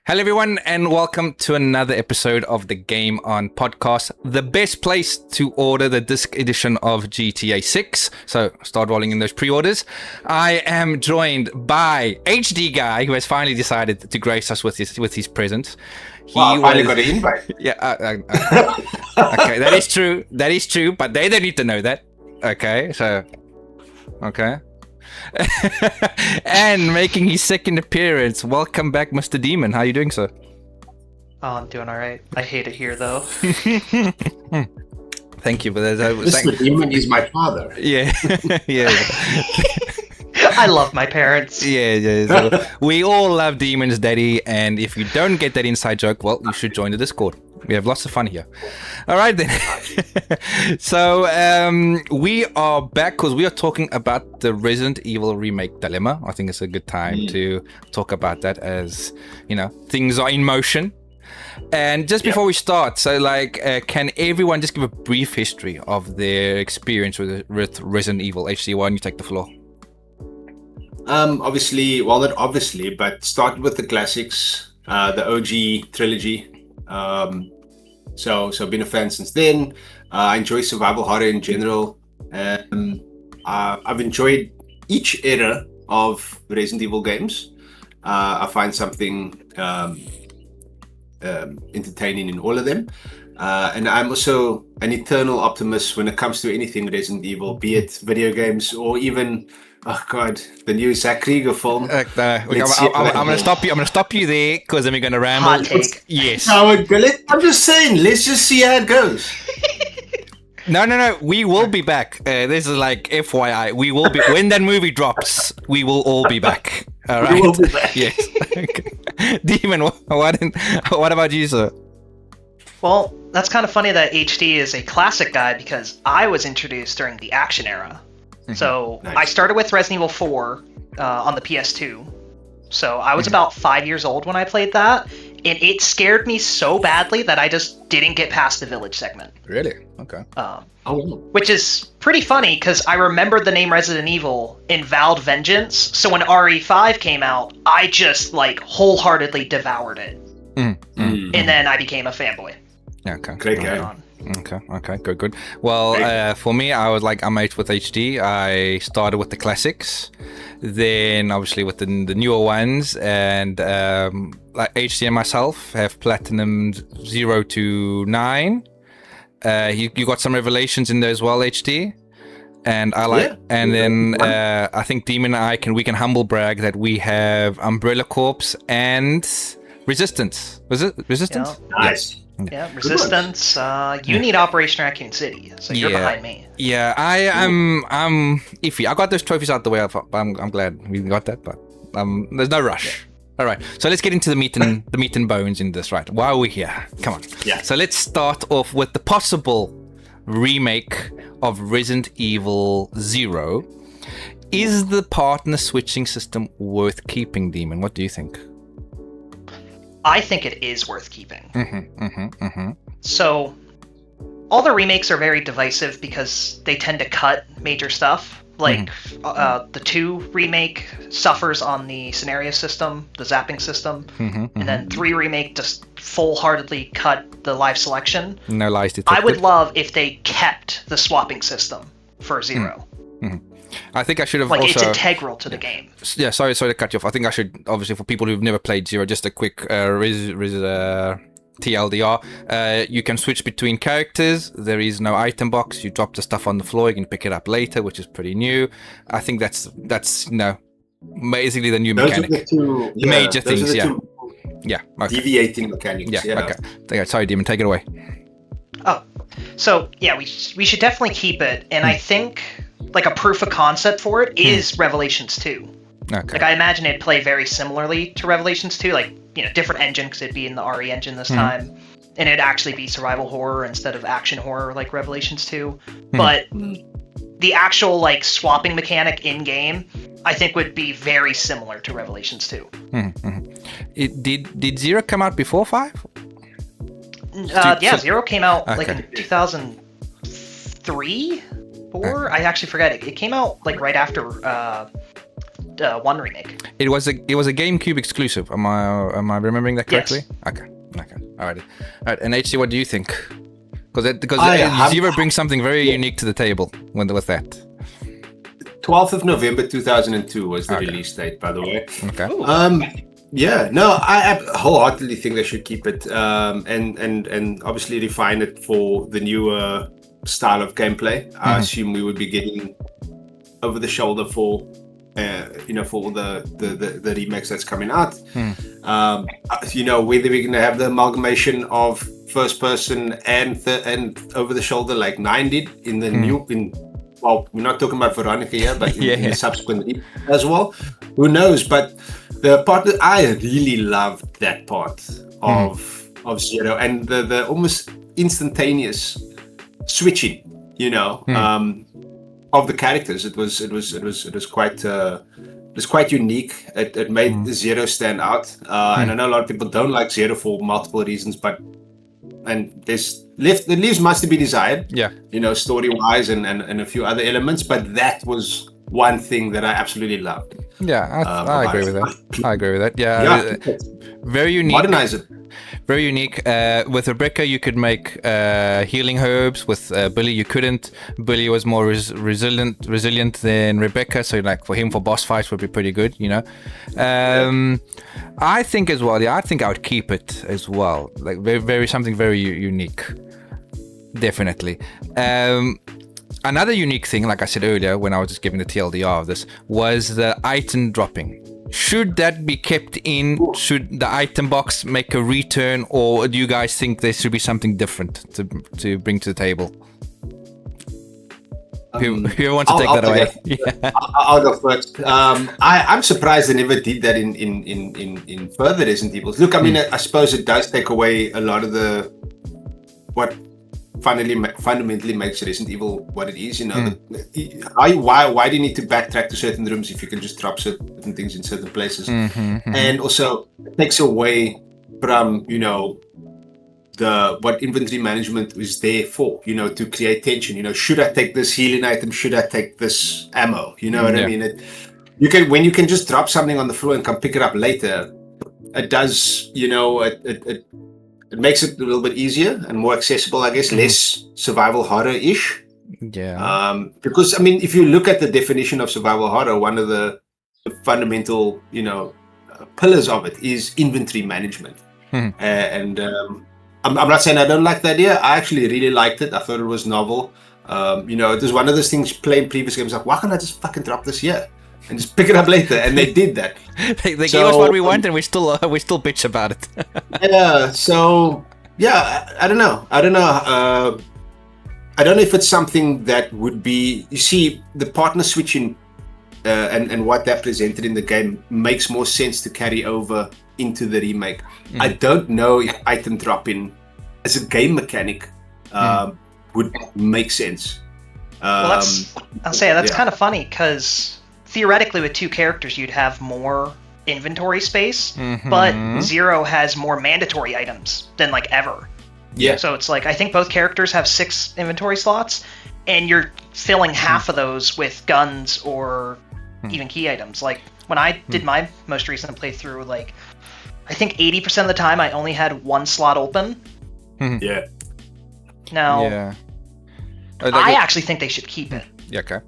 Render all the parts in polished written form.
Hello, everyone, and welcome to another episode of the Game On podcast, the best place to order the disc edition of GTA 6. So start rolling in those pre-orders. I am joined by HD Guy, who has finally decided to grace us with his presence. I finally got an invite. Yeah. Okay, that is true. That is true, but they don't need to know that. Okay, so okay. And making his second appearance, welcome back, Mr. Demon. How are you doing, sir? Oh, I'm doing all right. I hate it here, though. Thank you for that. Mr. Demon is my father. Yeah, yeah. I love my parents. Yeah. So we all love Demon's Daddy, and if you don't get that inside joke, well, you should join the Discord. We have lots of fun here. All right, then. So we are back because we are talking about the Resident Evil Remake dilemma. I think it's a good time to talk about that as, you know, things are in motion. And just before we start, so can everyone just give a brief history of their experience with Resident Evil? HC, why don't you take the floor? Obviously, well, not obviously, but started with the classics, the OG trilogy. So been a fan since then. I enjoy survival horror in general. I've enjoyed each era of Resident Evil games. I find something entertaining in all of them. And I'm also an eternal optimist when it comes to anything Resident Evil, be it video games or even, oh God, the new Zack Krieger film. I'm going to stop you. I'm going to stop you there because then we're going to ramble. Hot take. Yes. I'm just saying, let's just see how it goes. No. We will be back. This is like FYI. We will be when that movie drops. We will all be back. All right. We will be back. Yes. Okay. Demon, what about you, sir? Well, that's kind of funny that HD is a classic guy because I was introduced during the action era. So Nice. I started with Resident Evil 4 on the PS2. So I was about 5 years old when I played that, and it scared me so badly that I just didn't get past the village segment. Really? Okay. Which is pretty funny because I remembered the name Resident Evil in Vowed Vengeance. So when RE5 came out, I just wholeheartedly devoured it, and then I became a fanboy. Okay. Great guy. Okay, good. Well, for me, I'm out with HD. I started with the classics, then obviously with the newer ones, and HD and myself have platinumed 0 to 9. You got some revelations in there as well, HD. And I think Demon and we can humble brag that we have Umbrella Corps and Resistance. Was it Resistance? Yeah. Nice. Yeah, Resistance. You need Operation Raccoon City, so you're behind me. Yeah, I'm iffy. I got those trophies out the way. I'm glad we got that, but there's no rush. All right, so let's get into the meat and bones in this. Right, why are we here? Come on. Yeah. So let's start off with the possible remake of Resident Evil 0. Is the partner switching system worth keeping, Demon? What do you think? I think it is worth keeping. So, all the remakes are very divisive because they tend to cut major stuff. The 2 remake suffers on the scenario system, the zapping system, and then 3 remake just full-heartedly cut the live selection. No lies detected. I would love if they kept the swapping system for 0. I think I should have also... it's integral to the game. Yeah, sorry to cut you off. I think I should, obviously, for people who've never played 0, just a quick TLDR. You can switch between characters. There is no item box. You drop the stuff on the floor. You can pick it up later, which is pretty new. I think that's basically the new mechanic. Those are the major things, two Yeah. Okay. deviating mechanics. Yeah. Okay. Sorry, Demon. Take it away. Oh, so yeah, we should definitely keep it, and I think a proof of concept for it is Revelations 2. Okay. I imagine it'd play very similarly to Revelations 2, different engine because it'd be in the RE engine this time, and it'd actually be survival horror instead of action horror like Revelations 2. But the actual swapping mechanic in game, I think would be very similar to Revelations 2. Did 0 come out before 5? Yeah, 0 came out Okay. in 2003, 4. I actually forget it. It came out right after 1 remake. It was a GameCube exclusive. Am I remembering that correctly? Yes. Okay. All right. And HC, what do you think? Because I Zero brings something very unique to the table with that. 12th of November 2002 was the Okay. release date, by the way. Okay. Yeah, no, I wholeheartedly think they should keep it, and obviously refine it for the newer style of gameplay. I assume we would be getting over the shoulder for, for all the remakes that's coming out. Whether we're gonna have the amalgamation of first person and over the shoulder like 9 did in the well, we're not talking about Veronica here, but in the subsequent remake as well. Who knows? But the part that I really loved that part of Zero, and the almost instantaneous switching, of the characters. It was quite unique. It made Zero stand out. And I know a lot of people don't like Zero for multiple reasons, it leaves much to be desired. Yeah. Story wise and a few other elements, but that was one thing that I absolutely loved. Yeah, I agree with that. I agree with that. Yeah, very unique. Modernize it. Very unique. With Rebecca, you could make healing herbs. With Billy, you couldn't. Billy was more resilient than Rebecca, so like for boss fights would be pretty good, I think as well. Yeah, I think I would keep it as well. Like very something very unique. Definitely. Another unique thing, like I said earlier, when I was just giving the TLDR of this, was the item dropping. Should that be kept in? Should the item box make a return, or do you guys think there should be something different to bring to the table? Who wants to take that away? Yeah. I'll go first. I'm surprised they never did that in further Resident Evils. Look, I mean, I suppose it does take away a lot of what fundamentally makes Resident Evil what it is. Why do you need to backtrack to certain rooms if you can just drop certain things in certain places? And also it takes away from what inventory management is there for, to create tension. Should I take this healing item? Should I take this ammo? You know what I mean? When you can just drop something on the floor and come pick it up later, it does, it makes it a little bit easier and more accessible, I guess, less survival horror-ish. Yeah. Because, I mean, if you look at the definition of survival horror, one of the fundamental, pillars of it is inventory management. And I'm not saying I don't like the idea. I actually really liked it. I thought it was novel. It was one of those things playing previous games like, why can't I just fucking drop this here and just pick it up later? And they did that. they gave us what we want, and we still bitch about it. Yeah. So I don't know. I don't know if it's something that would be. You see, the partner switching and what that presented in the game makes more sense to carry over into the remake. I don't know if item dropping as a game mechanic would make sense. I'll say that's kind of funny because theoretically with 2 characters you'd have more inventory space, but Zero has more mandatory items than like ever. Yeah. So it's like I think both characters have 6 inventory slots, and you're filling half of those with guns or even key items. Like when I did my most recent playthrough, like I think 80% of the time I only had 1 slot open. Yeah. Now, I actually think they should keep it. Yeah. Okay.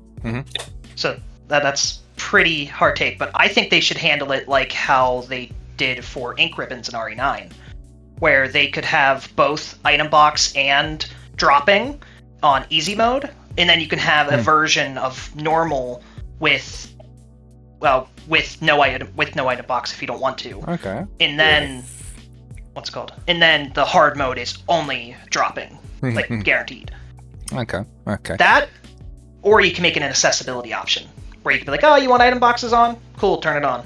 So that's pretty hard take, but I think they should handle it like how they did for ink ribbons in RE9, where they could have both item box and dropping on easy mode, and then you can have a version of normal with no item box if you don't want to. Okay. And then And then the hard mode is only dropping, like guaranteed. Okay. That, or you can make it an accessibility option where you can be like, oh, you want item boxes on? Cool, turn it on.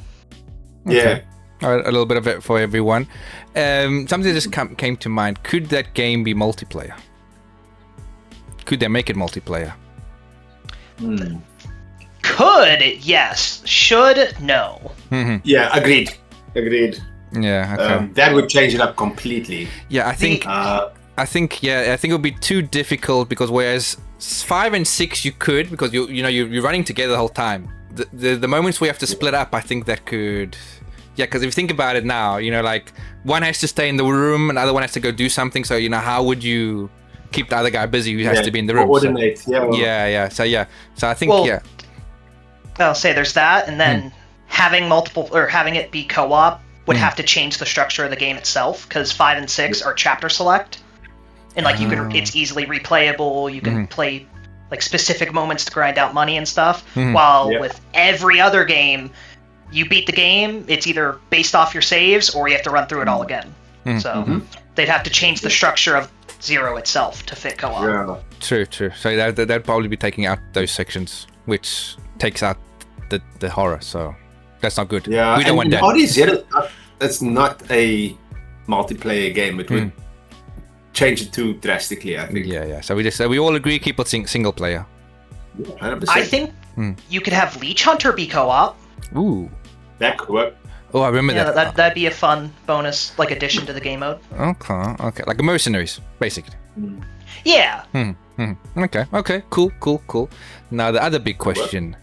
Okay. Yeah. All right, a little bit of it for everyone. Something just came to mind. Could that game be multiplayer? Could they make it multiplayer? Could, yes. Should, no. Yeah, agreed. Yeah, okay. That would change it up completely. Yeah, I think it would be too difficult because whereas 5 and 6 you could, because you're running together the whole time. the moments we have to split up, I think that could. Yeah, because if you think about it now, like one has to stay in the room, another one has to go do something. So how would you keep the other guy busy who has to be in the room? Coordinate. So I think I'll say there's that, and then having it be co-op would have to change the structure of the game itself, because 5 and 6 are chapter select, and like it's easily replayable. You can play like specific moments to grind out money and stuff. While with every other game, you beat the game, it's either based off your saves or you have to run through it all again. So they'd have to change the structure of Zero itself to fit co-op. Yeah. True. So that'd probably be taking out those sections, which takes out the horror. So that's not good. Yeah, we don't want that. RE0, it's not a multiplayer game. It would change it too drastically, I think. Yeah. So we all agree, keep it single player. 100%. I think you could have Leech Hunter be co-op. Ooh. That could work. Oh, I remember that. That'd be a fun bonus, like addition to the game mode. Okay, like a mercenaries, basically. Yeah. Okay, cool. Now the other big question: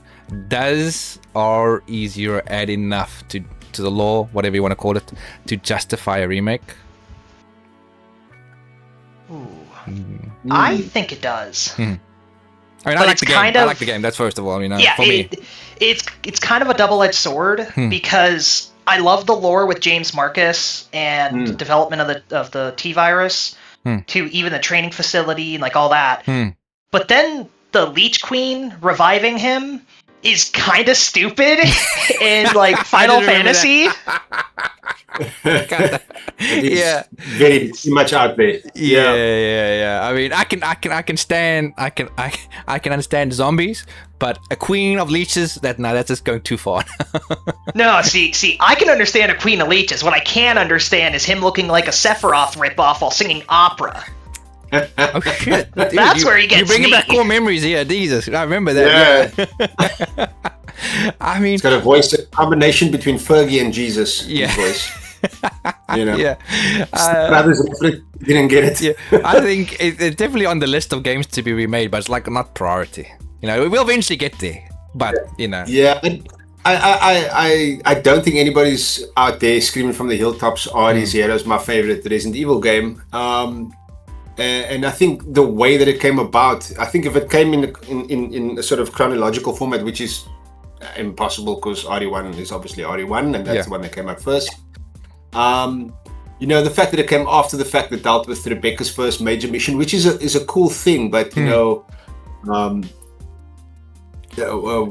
does RE0 add enough to the lore, whatever you want to call it, to justify a remake? I think it does. I mean, I like the game. I like the game. That's first of all, for me. It's kind of a double-edged sword because I love the lore with James Marcus and development of the T-Virus to even the training facility and like all that. But then the Leech Queen reviving him is kind of stupid in like Final Fantasy. Yeah, very much out there. Yeah. I mean, I can understand zombies, but a queen of leeches, that's just going too far. No, see, I can understand a queen of leeches. What I can't understand is him looking like a Sephiroth ripoff while singing opera. Oh shit! Dude, that's where he gets. You're bringing back core memories here, Jesus. I remember that. Yeah. I mean, it's got a combination between Fergie and Jesus. Yeah. Voice. Yeah. Brothers didn't get it. Yeah. I think it's definitely on the list of games to be remade, but it's like not priority. We'll eventually get there, but Yeah. I don't think anybody's out there screaming from the hilltops, RE0 is my favorite Resident Evil game. And I think the way that it came about, I think if it came in a sort of chronological format, which is impossible because RE1 is obviously RE1, and that's the one that came out first. The fact that it came after the fact that dealt with Rebecca's first major mission, which is a cool thing, but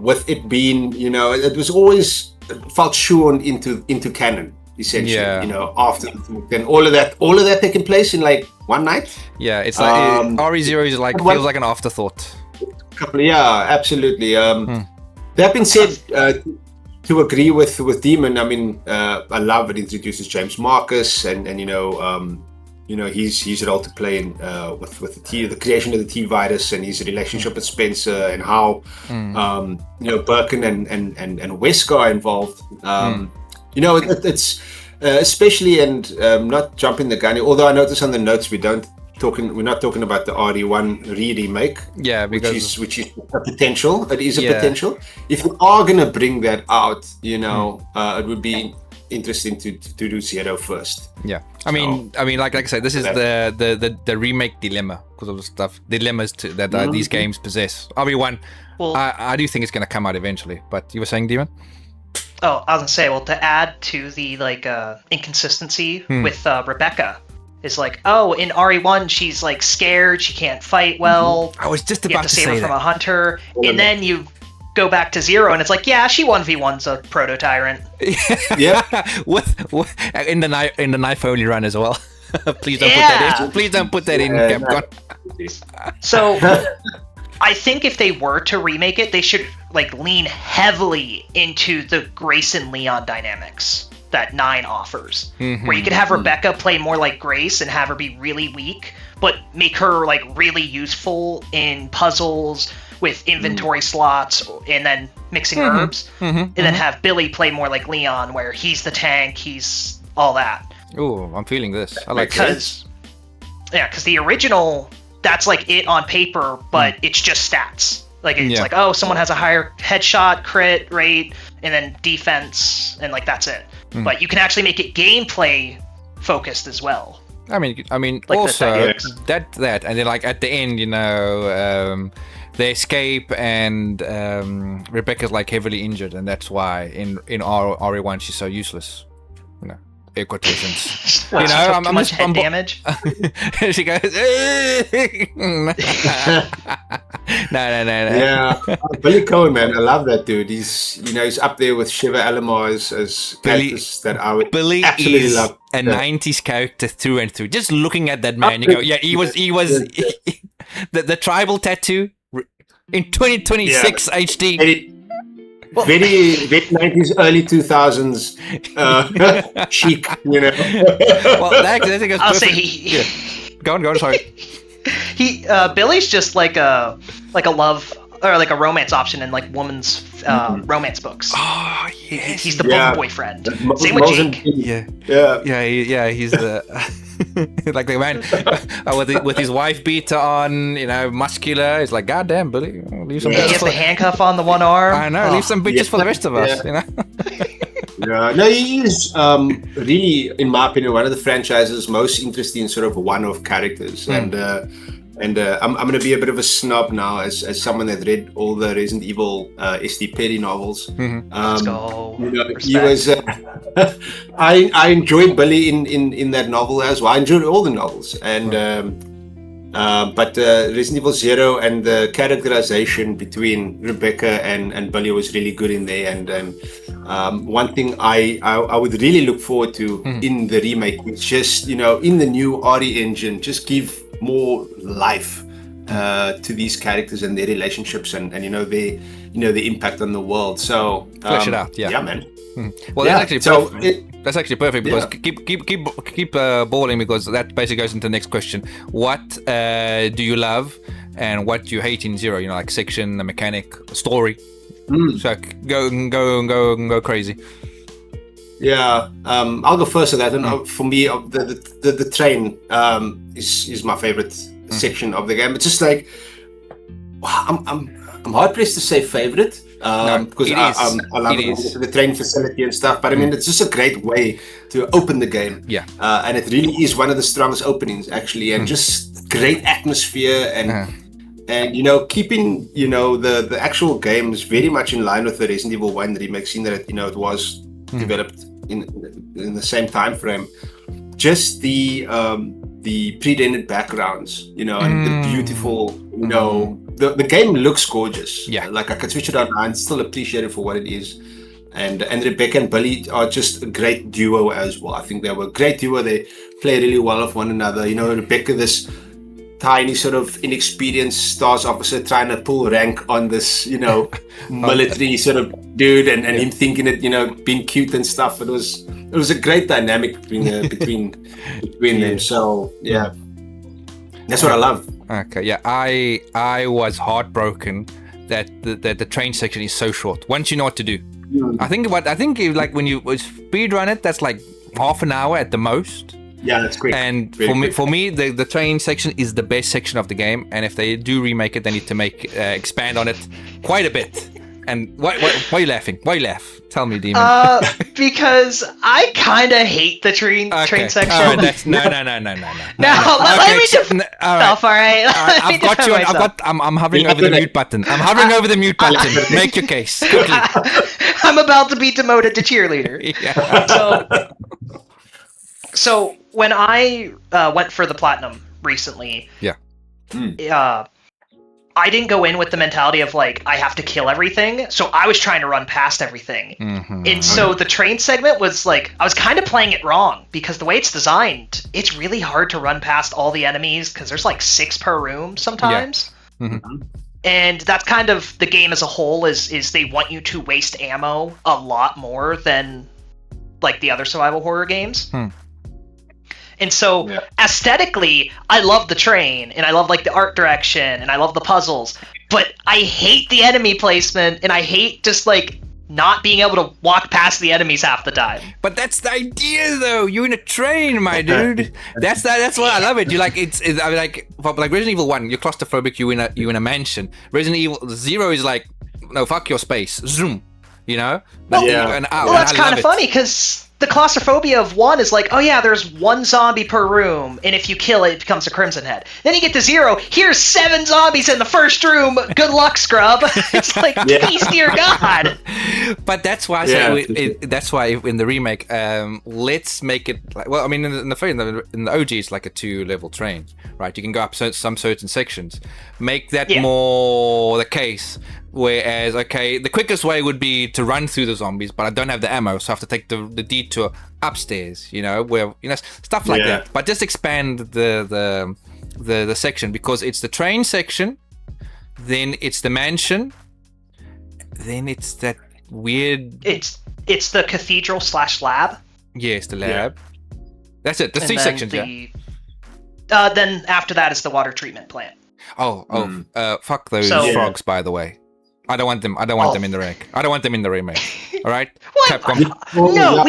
with it being, it was always felt shoehorned into canon. Essentially, after then all of that taking place in like one night. Yeah, it's like RE0 is like feels like an afterthought. Absolutely. That being said, to agree with Demon, I mean, I love it introduces James Marcus and his role to play in with the creation of the T-Virus and his relationship with Spencer and how Birkin and Wesker are involved. It's especially, and not jumping the gun, although I notice on the notes we're not talking about the RE1 remake. Yeah, because which is a potential. It is a potential. If we are gonna bring that out, it would be interesting to do Zero first. Yeah, I mean, like I said, this is the remake dilemma because of the dilemmas that these games possess. RE1, well, I do think it's gonna come out eventually. But you were saying, Demon? Oh, I was gonna say, well, to add to the inconsistency with Rebecca is like, in RE1 she's like scared, she can't fight well. I was just about you have to save her say from a hunter, and then you go back to Zero, and it's like, she 1v1's a proto tyrant. Yeah, with in the knife only run as well. Please don't put that in. Please don't put that in, Capcom. So. I think if they were to remake it, they should lean heavily into the Grace and Leon dynamics that 9 offers, where you could have Rebecca play more like Grace and have her be really weak, but make her really useful in puzzles with inventory slots and then mixing herbs, and then have Billy play more like Leon, where he's the tank, he's all that. Ooh, I'm feeling this. I like because the original. That's it on paper, but it's just stats. Like it's like, oh, someone has a higher headshot, crit rate, and then defense, and like that's it. But you can actually make it gameplay focused as well. I mean, Like also that, and then like at the end, they escape, and Rebecca's like heavily injured, and that's why in RE1 she's so useless. Air quotations. What, I'm too much head damage. She goes. No. Yeah, Billy Cohen, man, I love that dude. He's up there with Shiva Alomar as characters that I would absolutely love. A 90s character through and through. Just looking at that man, you go, yeah, he was the tribal tattoo in 2026 HD. Very 90s, early 2000s chic, Well, that goes I'll say Go on, sorry. Billy's just like a love or like a romance option in like women's romance books. Oh yes, he's the boyfriend. Same with Jake. Yeah. He's the like the man with his wife beater on, muscular. He's like, God damn, Billy, leave some. He has the handcuff on the one arm. I know. Leave some bitches for the rest of us. Yeah, no, he is really, in my opinion, one of the franchise's most interesting sort of one-off characters. And I'm going to be a bit of a snob now as someone that read all the Resident Evil S.D. Perry novels. Let's go. He was. I enjoyed Billy in that novel as well. I enjoyed all the novels, and but Resident Evil 0 and the characterization between Rebecca and Billy was really good in there. And one thing I would really look forward to in the remake is just in the new RE engine, just give more life to these characters and their relationships and their impact on the world. So flesh it out. Yeah, man. Well, that's actually perfect because keep balling, because that basically goes into the next question. What do you love and what do you hate in Zero? Like section, the mechanic, story. So go crazy. Yeah, I'll go first on that. And for me, the train is my favorite section of the game. It's just like I'm hard pressed to say favorite because I love the train facility and stuff. But I mean, it's just a great way to open the game. Yeah, and it really is one of the strongest openings actually, and just great atmosphere and. And keeping the actual game is very much in line with the Resident Evil 1 remake, seeing that it was developed in the same time frame. Just the pre-rendered backgrounds, and the beautiful, the game looks gorgeous. Yeah, like I can switch it on and still appreciate it for what it is. And Rebecca and Billy are just a great duo as well. I think they were a great duo. They play really well with one another. Rebecca, this tiny sort of inexperienced stars officer trying to pull rank on this military sort of dude and him thinking it being cute and stuff. It was a great dynamic between them. So yeah, that's what I love. Okay, yeah, I was heartbroken that the train section is so short once you know what to do. I think like when you speed run it, that's like half an hour at the most. Yeah, that's quick. And for me, the train section is the best section of the game. And if they do remake it, they need to expand on it quite a bit. And why are you laughing? Why you laugh? Tell me, Demon. Because I kind of hate the train section. All right, no. Now let me defend myself. All right. I've got you. I'm hovering over the mute button. Make your case quickly. I'm about to be demoted to cheerleader. Yeah. So when I went for the platinum recently, I didn't go in with the mentality of like I have to kill everything. So I was trying to run past everything, and so the train segment was like I was kind of playing it wrong because the way it's designed, it's really hard to run past all the enemies because there's like 6 per room sometimes. Yeah. And that's kind of the game as a whole is they want you to waste ammo a lot more than like the other survival horror games. And so aesthetically, I love the train and I love like the art direction and I love the puzzles, but I hate the enemy placement and I hate just like not being able to walk past the enemies half the time. But that's the idea, though. You're in a train, my dude. That's why I love it. You like I mean, like Resident Evil 1, you're claustrophobic. You're in a mansion. Resident Evil 0 is like, no, fuck your space. Zoom. You know. Well, that's kind of funny because the claustrophobia of 1 is like, oh yeah, there's 1 zombie per room, and if you kill it, it becomes a Crimson Head. Then you get to 0, here's 7 zombies in the first room. Good luck, scrub. It's like, please, dear God. But that's why I say that's why in the remake, let's make it like, well, I mean, in the OG, it's like a 2-level train, right? You can go up some certain sections. Make that more the case. Whereas, okay, the quickest way would be to run through the zombies, but I don't have the ammo, so I have to take the detour upstairs, where, stuff like that. But just expand the section, because it's the train section, then it's the mansion, then it's that weird... It's the cathedral / lab. Yes, the lab. Yeah. That's it. There's 3 sections, Then after that is the water treatment plant. Fuck those frogs, by the way. I don't want them. I don't want them in the remake. I don't want them in the remake. All right, what? Capcom. No,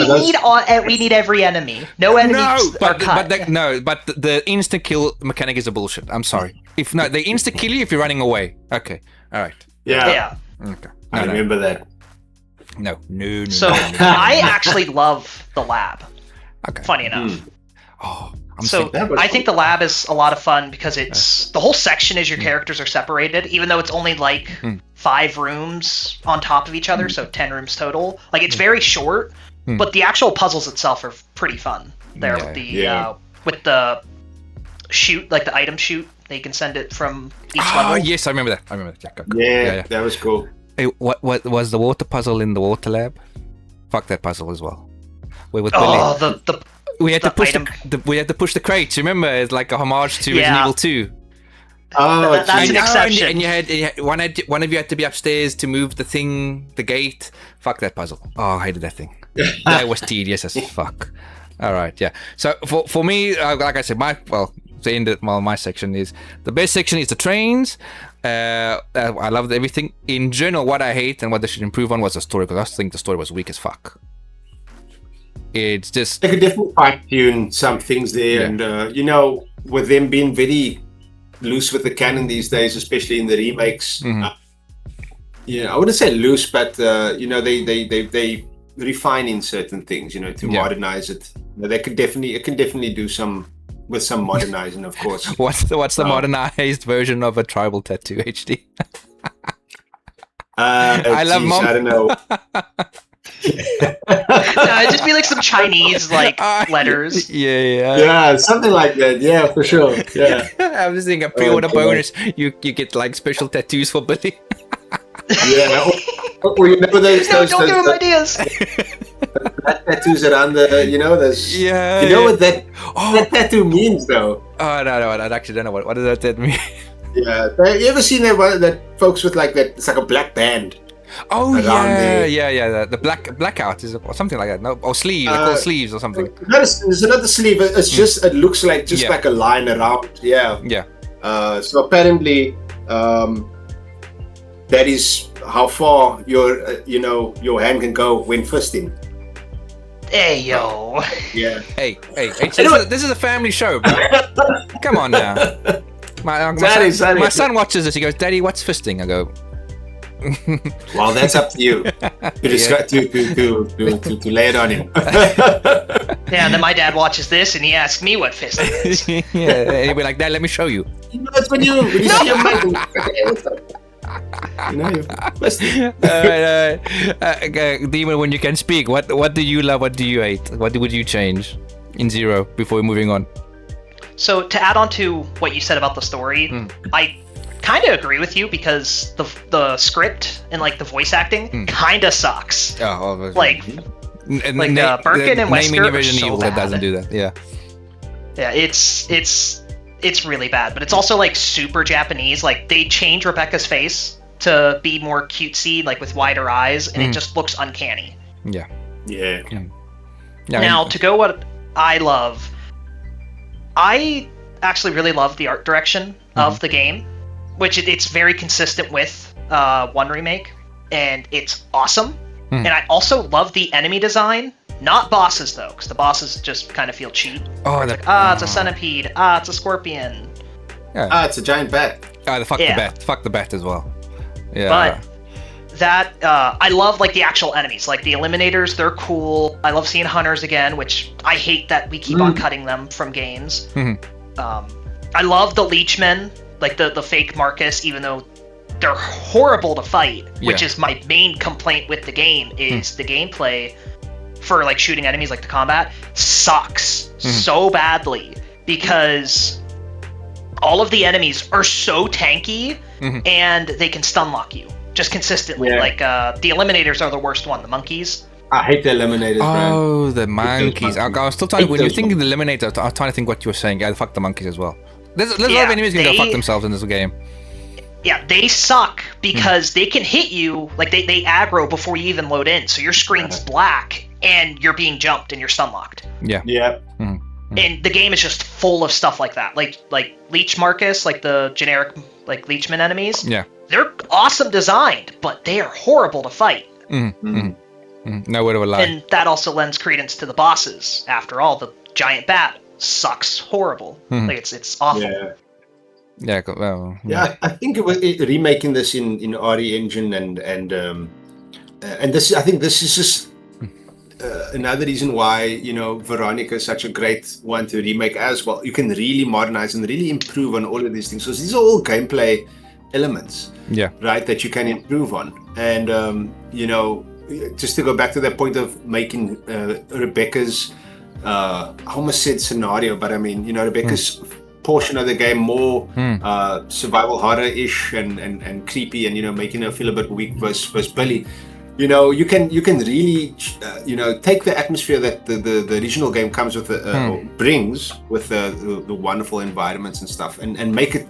we need every enemy. No enemies are cut. But the instant kill mechanic is a bullshit. I'm sorry. If not, they insta kill you if you're running away. Okay. All right. Yeah. Okay. I remember that. No. So I actually love the lab. Okay. Funny enough. Oh. I think the lab is a lot of fun because it's the whole section is your characters are separated, even though it's only like 5 rooms on top of each other, so 10 rooms total. Like it's very short, but the actual puzzles itself are pretty fun. There with the chute, like the item chute, they can send it from each level. Oh yes, I remember that. Yeah, that was cool. Hey, what was the water puzzle in the water lab? Fuck that puzzle as well. We had to push the crates. Remember, it's like a homage to Resident Evil 2. Oh, that's an exception. And you had one of you had to be upstairs to move the gate. Fuck that puzzle. Oh, I hated that thing. That was tedious as fuck. All right, yeah. So for me, like I said, my section is the best section is the trains. I loved everything. In general, what I hate and what they should improve on was the story, because I think the story was weak as fuck. It's just they could definitely fine-tune some things there, and with them being very loose with the canon these days, especially in the remakes. I wouldn't say loose, but they refining certain things, to modernize it. It can definitely do some modernizing, of course. What's the modernized version of a tribal tattoo HD? I love mom. I don't know. It'd just be like some Chinese letters. Yeah, something like that. Yeah, for sure. Yeah. I was thinking a pre-order bonus. You get like special tattoos for Billy. Yeah. Or those don't give him ideas. Tattoos around the there's you know what that tattoo means though. Oh no, I actually don't know what does that mean. Yeah, you ever seen that folks with like that? It's like a black band. Oh yeah. The blackout is or something like that. No, or sleeve. They're called sleeves or something. There's another sleeve. It's just it looks like like a line around. Yeah. Yeah. So apparently, that is how far your hand can go when fisting. Hey yo. Yeah. Hey. This is a family show, bro. Come on now. My son watches this. He goes, "Daddy, what's fisting?" I go, well, that's up to you to lay it on him. Yeah, and then my dad watches this and he asks me what fisting is. Yeah, and he'll be like, "Dad, let me show you." That's when you see your mate. Demon, when you can speak, what do you love? What do you hate? What would you change in Zero before moving on? So to add on to what you said about the story, I kind of agree with you because the script and like the voice acting kind of sucks. Birkin and Wesker are so bad. That doesn't do that. Yeah, it's really bad, but it's also like super Japanese. Like they change Rebecca's face to be more cutesy, like with wider eyes, and it just looks uncanny. Yeah. Now to go what I love, I actually really love the art direction of the game, which it's very consistent with 1 Remake, and it's awesome. And I also love the enemy design. Not bosses, though, because the bosses just kind of feel cheap. Oh, it's like, it's a centipede. It's a scorpion. Yeah. It's a giant bat. Fuck the bat. Fuck the bat as well. Yeah. But that, I love, like, the actual enemies. Like, the Eliminators, they're cool. I love seeing Hunters again, which I hate that we keep on cutting them from games. I love the Leechmen, like the fake Marcus, even though they're horrible to fight, which is my main complaint with the game, is the gameplay for like shooting enemies, like the combat, sucks so badly because all of the enemies are so tanky and they can stun lock you just consistently. Like the Eliminators are the worst one, the monkeys. I hate the Eliminators, man. Oh, the monkeys. I was still trying, when you're thinking the Eliminators, I was trying to think what you were saying. Yeah, fuck the monkeys as well. There's a lot of enemies gonna go fuck themselves in this game. Yeah, they suck because they can hit you, like they aggro before you even load in, so your screen's black and you're being jumped and you're stun locked. Yeah. Yeah. And the game is just full of stuff like that. Like Leech Marcus, like the generic like Leechman enemies. Yeah. They're awesome designed, but they are horrible to fight. No word of a lie. And that also lends credence to the bosses. After all, the giant bat sucks horrible. Like it's awful. Yeah. Yeah, well, I think it was remaking this in RE Engine and this. I think this is just another reason why Veronica is such a great one to remake as well. You can really modernize and really improve on all of these things. So these are all gameplay elements, right, that you can improve on. And just to go back to that point of making Rebecca's, I almost said scenario, but I mean Rebecca's portion of the game more survival horror-ish and creepy, and making her feel a bit weak versus Billy. You can really take the atmosphere that the original game comes with, brings with the wonderful environments and stuff, and make it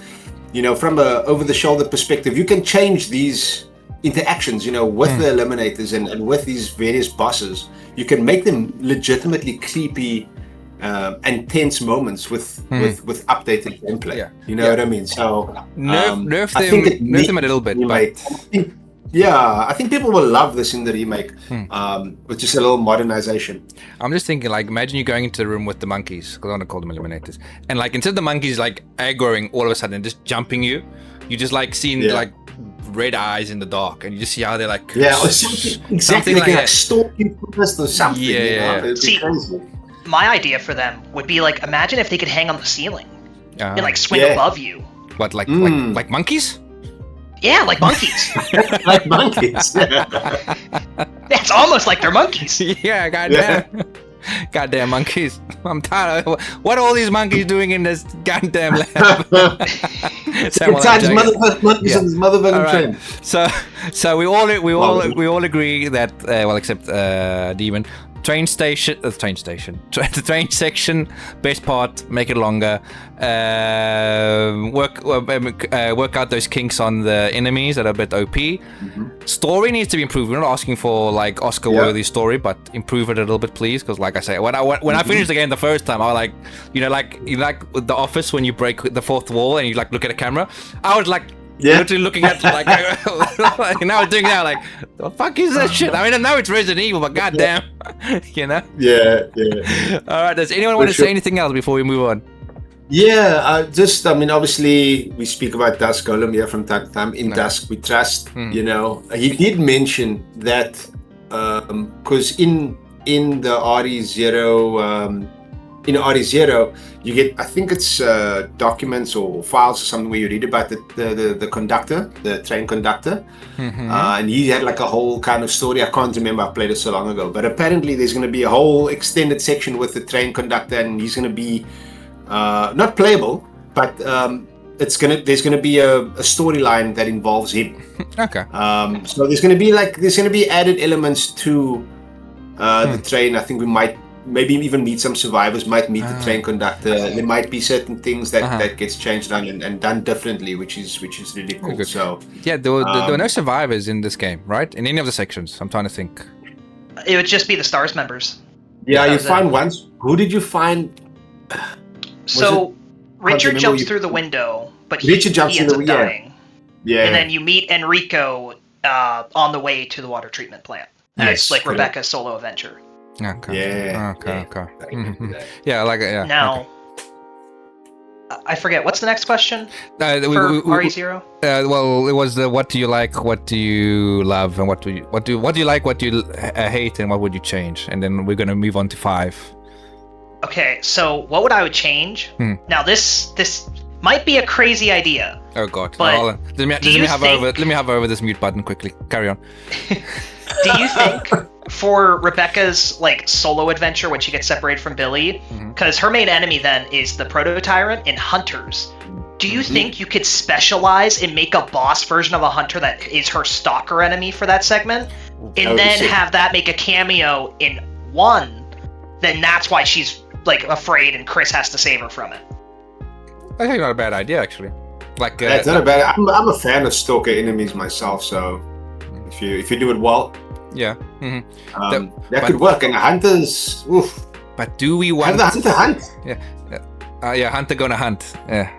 from a over-the-shoulder perspective. You can change these interactions with the Eliminators and with these various bosses. You can make them legitimately creepy and tense moments with updated gameplay. You know what I mean? So nerf them a little bit. I think people will love this in the remake, with just a little modernization. I'm just thinking, like, imagine you going into the room with the monkeys, because I want to call them Eliminators, and like instead of the monkeys like aggroing all of a sudden and just jumping you just like seeing like red eyes in the dark, and you just see how they're like something like that. Stalking first or something. See, my idea for them would be like, imagine if they could hang on the ceiling and like swing above you. What, like monkeys? Yeah, like monkeys. Like monkeys. It's almost like they're monkeys. Yeah, goddamn monkeys. I'm tired of what are all these monkeys doing in this goddamn lab? Inside his motherfucking monkeys on his motherfucking train. So we all agree that except Demon. The train section, best part, make it longer. Work out those kinks on the enemies that are a bit OP. Story needs to be improved. We're not asking for like Oscar-worthy story, but improve it a little bit, please. Because like I say, when I finished the game the first time, I was like, like with The Office when you break the fourth wall and you like look at a camera. I was like. Literally looking at like now doing now like the fuck is that shit? I mean, I know it's Resident Evil, but goddamn, Yeah. All right. Does anyone want to say anything else before we move on? I mean, obviously we speak about Dusk Golem here from time to time. In Dusk we trust. He did mention that because in the RE0. In RE0, you get, I think it's documents or files or something where you read about the conductor, the train conductor, and he had like a whole kind of story. I can't remember, I played it so long ago, but apparently there's going to be a whole extended section with the train conductor, and he's going to be not playable, but there's going to be a storyline that involves him. Okay. So there's going to be added elements to the train. I think we might. Maybe even meet some survivors, might meet the train conductor. There might be certain things that gets changed and done differently, which is really cool. Good. So there were no survivors in this game, right? In any of the sections. I'm trying to think. It would just be the STARS members. Yeah, you find once. Who did you find? So Richard jumps through the window, but he ends up dying. Yeah. And then you meet Enrico on the way to the water treatment plant. as Yes, like correct. Rebecca's solo adventure. Okay. Yeah. Okay. Okay. I remember that. Yeah, I like it. Yeah. Now, I forget what's the next question Okay. for RE0. Well, it was the what do you like, what do you love, and what do you like, what do you hate, and what would you change? And then we're gonna move on to 5. Okay, so what would I would change? Now this might be a crazy idea. Oh God! But Hold on. Let me have over this mute button quickly. Carry on. Do you think for Rebecca's like solo adventure when she gets separated from Billy, because her main enemy then is the Proto Tyrant and Hunters? Do you think you could specialize and make a boss version of a hunter that is her stalker enemy for that segment, and then have that make a cameo in 1? Then that's why she's like afraid, and Chris has to save her from it. I think not a bad idea actually. Like That's not a bad. I'm a fan of stalker enemies myself, so if you do it well, yeah, that could work. And hunters, oof. But do we want Have the hunter hunt? Yeah, hunter gonna hunt. Yeah,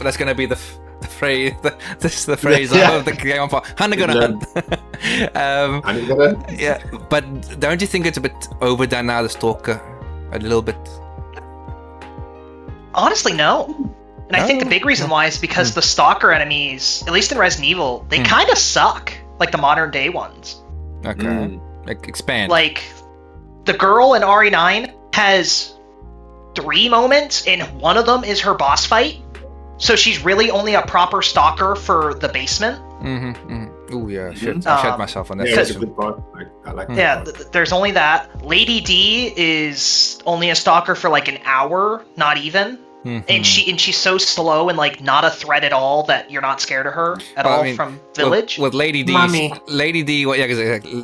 that's gonna be the phrase. The phrase of the game. Hunter gonna hunt. Yeah, but don't you think it's a bit overdone now? The stalker, a little bit. Honestly, no. And I think the big reason why is because the stalker enemies, at least in Resident Evil, they kind of suck, like the modern day ones. Okay. Like expand. Like the girl in RE9 has 3 moments, and one of them is her boss fight. So she's really only a proper stalker for the basement. Oh yeah, I shit myself on that. Yeah, that's a good part. I like that. Yeah, there's only that. Lady D is only a stalker for like an hour, not even. And she's so slow and like not a threat at all that you're not scared of her at all from Village. With Lady D, Mommy.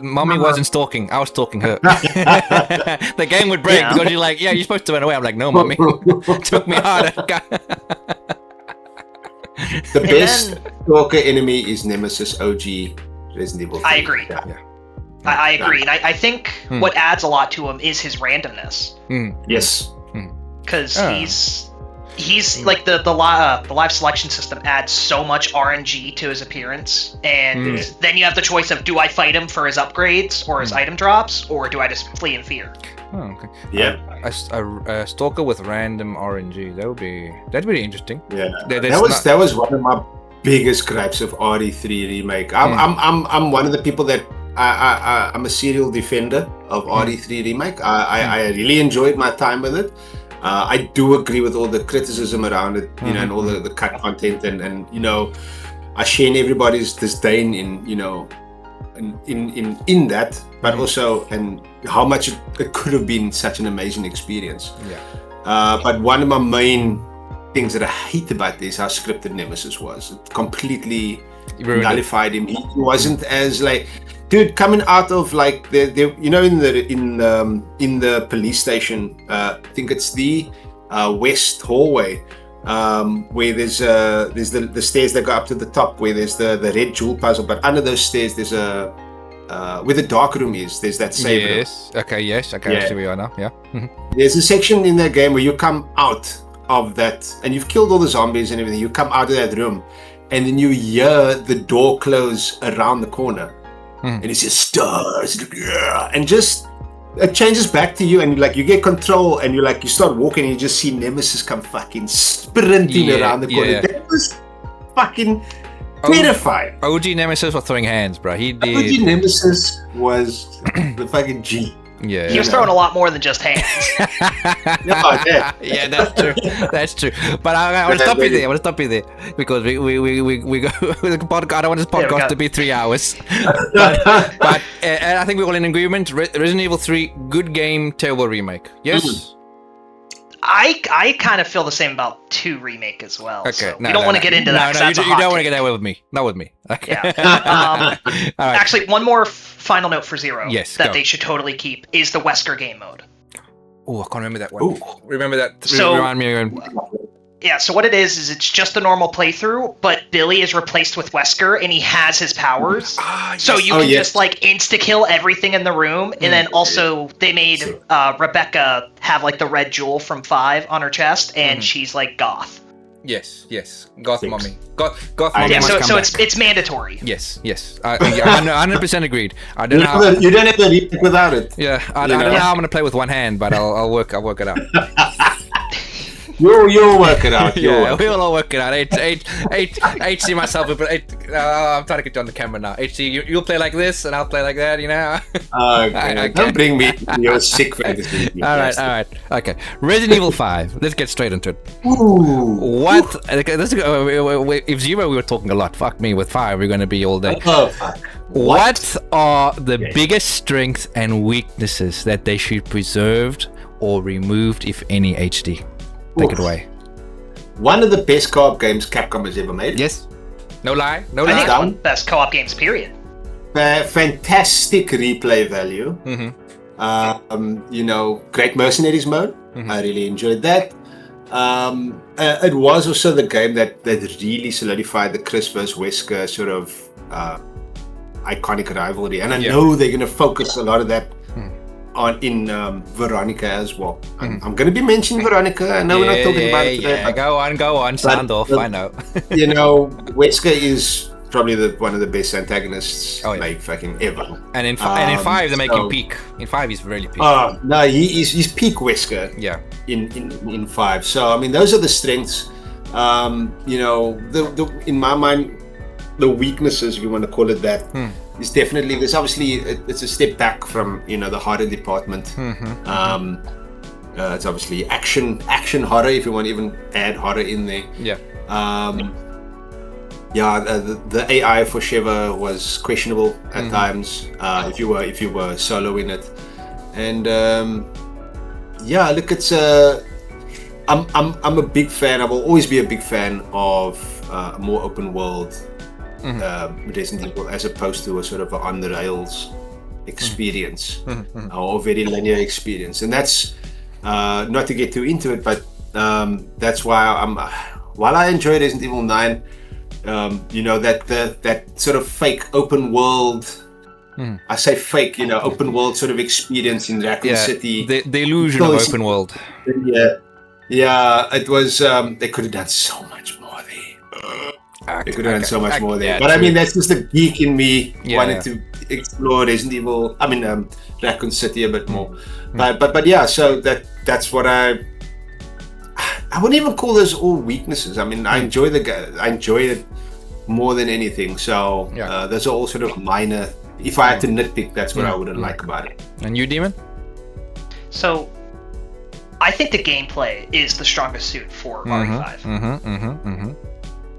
Mommy wasn't stalking. I was stalking her. The game would break because you're like, yeah, you're supposed to run away. I'm like, no, Mommy. Took me harder. The best stalker enemy is Nemesis OG Resident Evil 3. I agree. Yeah. I agree, and I think what adds a lot to him is his randomness. Yes. Because he's like the live selection system adds so much RNG to his appearance, and then you have the choice of, do I fight him for his upgrades or his item drops, or do I just flee in fear? Oh, okay. Yeah. A stalker with random RNG. That'd be interesting. Yeah. That was one of my biggest gripes of RE3 remake. I'm one of the people that I'm a serial defender of RE3 remake. I really enjoyed my time with it. I do agree with all the criticism around it, you know, and all the cut content, and you know, I share in everybody's disdain in, you know, in that, but also and how much it could have been such an amazing experience. Yeah. But one of my main things that I hate about this, how scripted Nemesis was. It completely nullified him. He wasn't as like, dude, coming out of like the you know, in the police station, I think it's the west hallway, where there's the stairs that go up to the top, where there's the red jewel puzzle, but under those stairs there's a where the dark room is, there's that save room. Okay, I see where we are now. Yeah. There's a section in that game where you come out of that, and you've killed all the zombies and everything, you come out of that room, and then you hear the door close around the corner. And it says stars, and just it changes back to you, and like you get control, and you start walking, and you just see Nemesis come fucking sprinting around the corner. That was fucking terrifying. OG Nemesis was throwing hands, bro. He did. OG Nemesis was the fucking G. Yeah, he was throwing a lot more than just hands. Yeah, that's true. That's true. But I want to stop you there. I want to stop you there because we go the podcast. I don't want this podcast to be 3 hours. but I think we're all in agreement. Resident Evil 3, good game, terrible remake. Yes. I kind of feel the same about 2 remake as well. Okay, so we don't want to get into that. No, you don't want to get that with me. Not with me. Okay. Yeah. Right. Actually, one more final note for Zero. Yes, that they should totally keep is the Wesker game mode. Oh, I can't remember that one. Ooh. Remember that? So, remind me again. Yeah, so what it is it's just a normal playthrough, but Billy is replaced with Wesker, and he has his powers. Yes. So you can just like insta-kill everything in the room, and then also they made Rebecca have like the red jewel from 5 on her chest, and she's like goth. Yes, Goth 6. Mommy. Goth Mommy Yeah, must come so back. it's mandatory. Yes. 100% agreed. I don't know how. You don't have the remake without it. Yeah, I don't know how I'm gonna play with one hand, but I'll work it out. You'll work it out. Yeah, we'll all work it out. HC myself, but I'm trying to get you on the camera now. HC, you'll play like this, and I'll play like that. You know. Okay. Don't bring me your sick fantasy. All right. Okay. Resident Evil 5. Let's get straight into it. Ooh. What? If 0, we were talking a lot. Fuck me. With 5, we're gonna be all day. Oh, fuck. What are the biggest strengths and weaknesses that they should preserved or removed, if any? HD. Take it away. One of the best co-op games Capcom has ever made. Yes. No lie. I think it's one of the best co-op games, period. Fantastic replay value. Great mercenaries mode. I really enjoyed that. It was also the game that really solidified the Chris vs. Wesker sort of iconic rivalry, and I know they're going to focus a lot of that in Veronica as well. I'm going to be mentioning Veronica. I know we're not talking about it today. Yeah. Go on. Sound off. I know. Wesker is probably one of the best antagonists like fucking ever. And in 5 they make him peak. In 5 he's really peak. No, he's peak Wesker. Yeah. In 5. So I mean those are the strengths. In my mind, the weaknesses, if you want to call it that, is definitely there's obviously it's a step back from the horror department. It's obviously action horror, if you want to even add horror in there. The AI for Sheva was questionable at times. If you were solo in it, and look, it's I'm a big fan. I will always be a big fan of a more open world Resident Evil, as opposed to a sort of on the rails experience or very linear experience. And that's not to get too into it, but that's why while I enjoy Resident Evil 9, that sort of fake open world. I say fake, open world sort of experience in Raccoon City. The illusion of open world. Yeah, it was. They could have done so much more there. They could have done so much more there. But I mean, that's just the geek in me wanted to explore Resident Evil. I mean, Raccoon City a bit more. But yeah, so that's what I wouldn't even call those all weaknesses. I mean, I enjoy I enjoy it more than anything. So those are all sort of minor. If I had to nitpick, that's what I wouldn't like about it. And you, Demon? So, I think the gameplay is the strongest suit for RE5.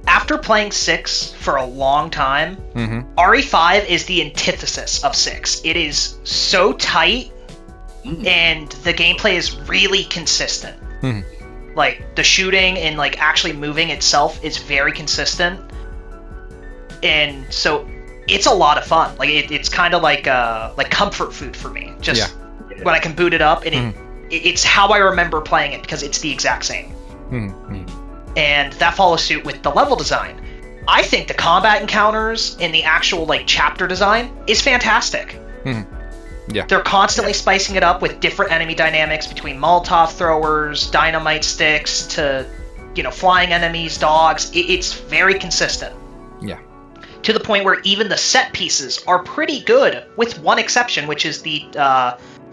After playing 6 for a long time, RE5 is the antithesis of 6. It is so tight, and the gameplay is really consistent. Like, the shooting and like actually moving itself is very consistent, and so it's a lot of fun. Like it's kind of like comfort food for me. Just when I can boot it up, and it's how I remember playing it because it's the exact same. And that follows suit with the level design. I think the combat encounters and the actual like chapter design is fantastic. They're constantly spicing it up with different enemy dynamics between Molotov throwers, dynamite sticks, to flying enemies, dogs. It's very consistent. To the point where even the set pieces are pretty good, with one exception, which is the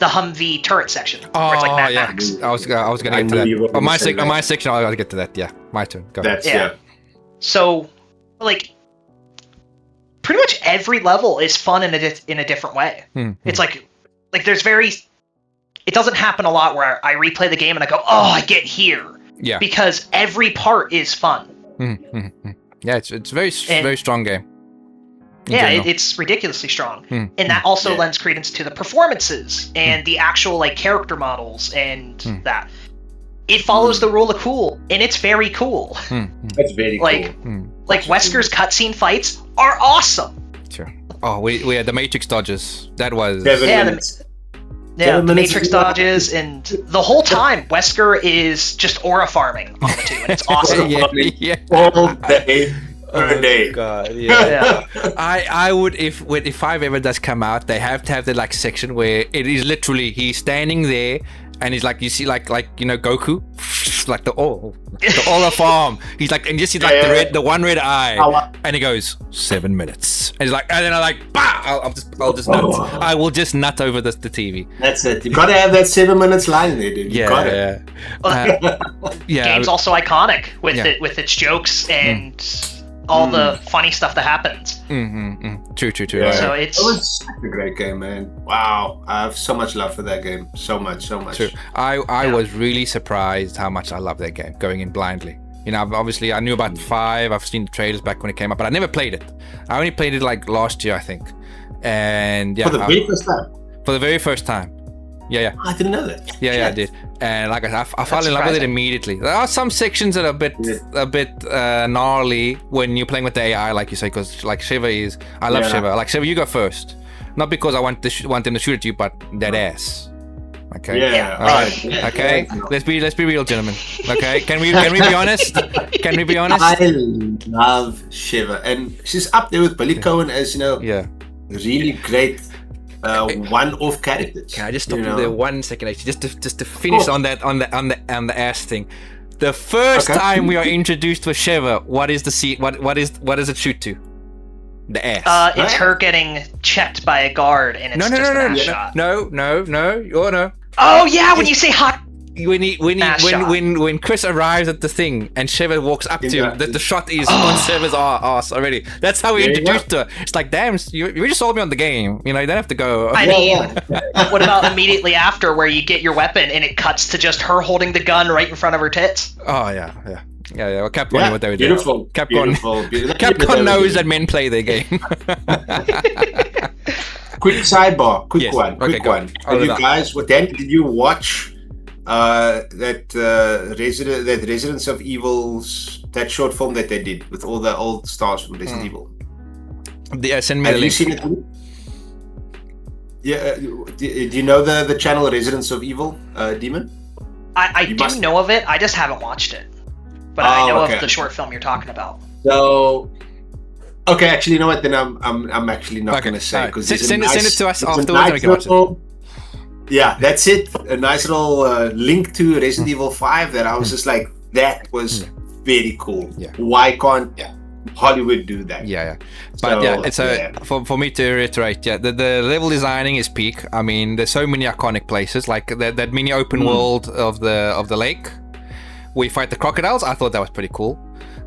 Humvee turret section. Where it's like Mad Max. I was gonna get to that. On my section, I'll get to that. Yeah, my turn. Go ahead. So, like, pretty much every level is fun in a different way. It's like there's it doesn't happen a lot where I replay the game and I go, oh, I get here. Yeah. Because every part is fun. Yeah, it's very strong game. It's ridiculously strong. And that also lends credence to the performances and the actual like character models and that. It follows the rule of cool, and it's very cool. That's very cool. Like Wesker's cutscene fights are awesome. Sure. Oh, we had the Matrix dodges. That was... the Matrix dodges, and the whole time Wesker is just aura farming on the two, and it's awesome. All day. Oh God, I would if 5 ever does come out, they have to have the like section where it is literally he's standing there and he's like, you see like Goku like the Ola farm. He's like, and just see like the one red eye, and he goes 7 minutes. And he's like, and then I'm like, bah! I'll just nut. I will just nut over the TV. That's it. You gotta have that 7 minutes line there, dude. You got it. Game's also iconic with with its jokes and all the funny stuff that happens. True. Yeah. So It was such a great game, man. Wow, I have so much love for that game. So much. True. I was really surprised how much I love that game going in blindly. You know, obviously I knew about 5. I've seen the trailers back when it came out, but I never played it. I only played it like last year, I think. And For the very first time. For the very first time. Yeah. I didn't know that. Yeah, I did. And like I fell in love with it immediately. There are some sections that are a bit gnarly when you're playing with the AI, like you say, because like Shiva is. I love Shiva. Like Shiva, you go first. Not because I want them to shoot at you, but that ass. Okay. Yeah. All right. Okay. Let's be real, gentlemen. Okay. Can we be honest? Can we be honest? I love Shiva, and she's up there with Billy Cohen as really great. One-off characters. Can I just stop you there 1 second, actually, just to finish on the ass thing? The first time we are introduced to Shiva, what is the scene? What does it shoot to? The ass. It's her getting checked by a guard, and it's just an ass shot. No. Oh yeah, when you say hot. When Chris arrives at the thing and Shiva walks up to him, the shot is on Shiva's ass already. That's how we introduced her. It's like, damn, you just sold me on the game. You know, you don't have to go. I mean, what about immediately after where you get your weapon and it cuts to just her holding the gun right in front of her tits? Oh yeah. Well, Capcom knew what they were doing. Beautiful. Capcom knows that men play their game. Quick sidebar. Quick one. Have you guys, did you watch that Residence of Evil's, that short film that they did with all the old stars from Resident Evil? Send me the link. Have you seen it? Yeah. Do you know the channel Residence of Evil, Demon? I do know of it. I just haven't watched it. But I know of the short film you're talking about. So, okay, actually, you know what? Then I'm actually not going to say, because send it to us afterwards. We can watch it. Yeah, that's it. A nice little link to Resident Evil 5 that I was just like, that was very cool. Yeah. Why can't Hollywood do that? Yeah. But for me to reiterate, the level designing is peak. I mean, there's so many iconic places, like that mini open world of the lake. We fight the crocodiles. I thought that was pretty cool.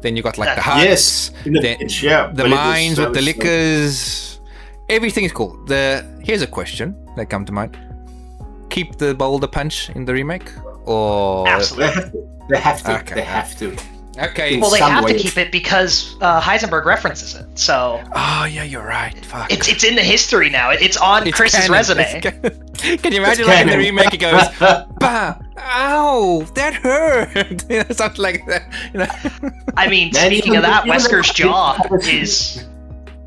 Then you got like the huts, the mines with the liquors. Everything is cool. Here's a question that come to mind: keep the boulder punch in the remake, or absolutely they have to. Okay. They have to. Okay. Well, they have to keep it because Heisenberg references it. So. Oh yeah, you're right. Fuck. It's in the history now. It's on Chris's resume. Can you imagine, like in the remake, he goes, "Bah, ow, that hurt." Something like that. You know. I mean, speaking of that, Wesker's jaw is.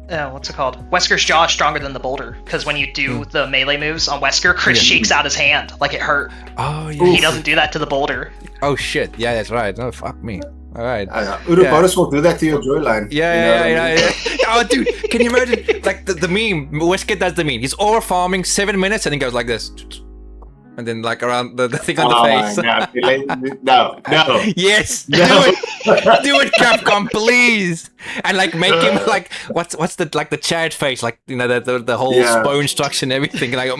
What's it called? Wesker's jaw is stronger than the boulder, because when you do the melee moves on Wesker, Chris shakes out his hand like it hurt. Oh yeah. He doesn't do that to the boulder. Oh shit! Yeah, that's right. No, fuck me. All right. Uroboros will do that to your joyline. Yeah. Oh, dude, can you imagine, like the meme? Wesker does the meme. He's over farming 7 minutes and he goes like this, and then like around the thing on the face. No. Yes. No. Do it, Capcom, please. And like make him like what's the like the Chad face, like, you know, the whole bone structure and everything. Like.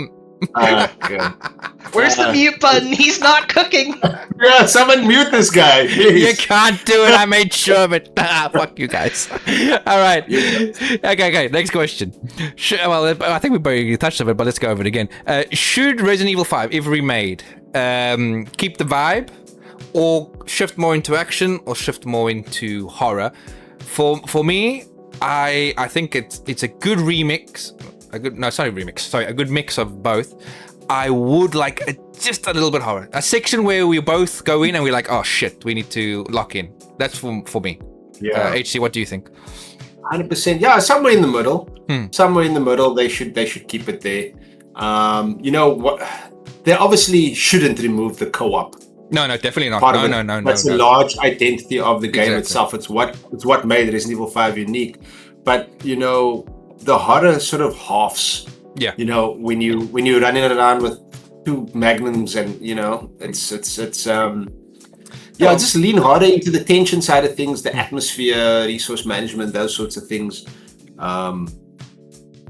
Where's the mute button? He's not cooking. Yeah, someone mute this guy. Please. You can't do it. I made sure of it. Fuck you guys. All right. Okay. Next question. Well, I think we already touched on it, but let's go over it again. Should Resident Evil 5, if remade, keep the vibe, or shift more into action, or shift more into horror? For me, I think it's a good remix. A good mix of both. I would like just a little bit horror. A section where we both go in and we're like, oh shit, we need to lock in. That's for me. Yeah. HC, what do you think? 100%. Yeah, somewhere in the middle. Somewhere in the middle. They should keep it there. You know what? They obviously shouldn't remove the co-op. No, definitely not. No. That's a large identity of the game itself. It's what made Resident Evil 5 unique. But you know, the horror sort of halves. Yeah. You know, when you're running around with two magnums, and you know, it's Yeah, just lean harder into the tension side of things, the atmosphere, resource management, those sorts of things.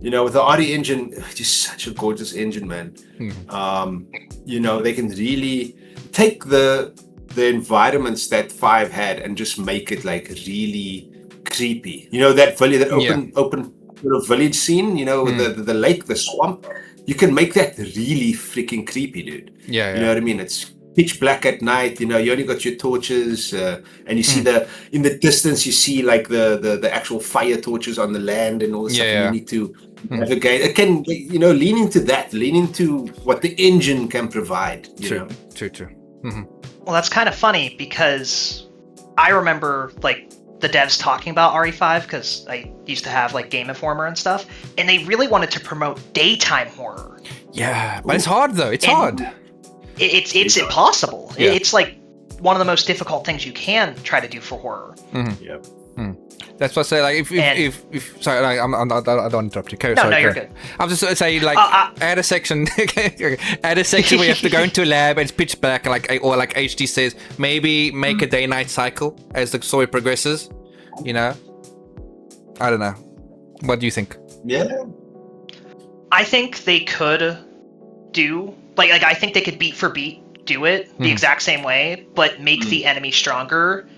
With the RE engine, just such a gorgeous engine, man. They can really take the environments that 5 had and just make it like really creepy. That village, that open sort of village scene, with the lake, the swamp. You can make that really freaking creepy, dude. Yeah. You know what I mean? It's pitch black at night. You only got your torches, and you see in the distance you see like the actual fire torches on the land and all the stuff you need to navigate. It can lean into what the engine can provide. True. Well, that's kind of funny because I remember like the devs talking about RE5 because I used to have like Game Informer and stuff, and they really wanted to promote daytime horror. Yeah, but it's hard though. It's hard. It's impossible. Yeah. It's like one of the most difficult things you can try to do for horror. Yep. That's what I say. Like, if sorry, like, I don't interrupt you. No, you're good. I was just going to say, like, add a section, where you have to go into a lab and it's pitch black, or like HD says, maybe make a day-night cycle as the story progresses. I don't know. What do you think? Yeah. I think they could do like I think they could beat for beat do it the exact same way, but make the enemy stronger.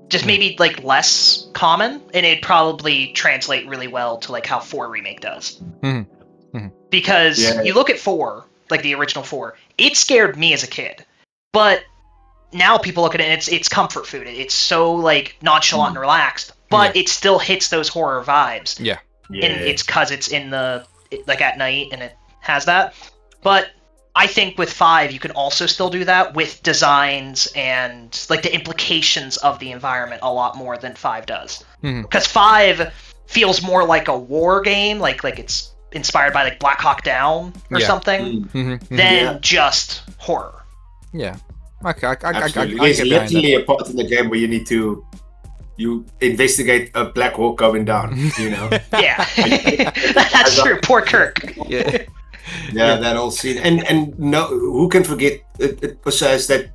Just maybe like less common, and it'd probably translate really well to like how 4 Remake does. Because you look at 4, like the original 4, it scared me as a kid, but now people look at it and it's comfort food. It's so like nonchalant and relaxed, but it still hits those horror vibes. Yeah. And it's because it's in like at night and it has that. But I think with 5, you can also still do that with designs and like the implications of the environment a lot more than 5 does. Because 5 feels more like a war game, like it's inspired by like Black Hawk Down or something, than just horror. Yeah. Okay, Absolutely. There's literally a part in the game where you investigate a Black Hawk going down, Yeah. That's true. Poor Kirk. Yeah, that whole scene, and no, who can forget? It possesses that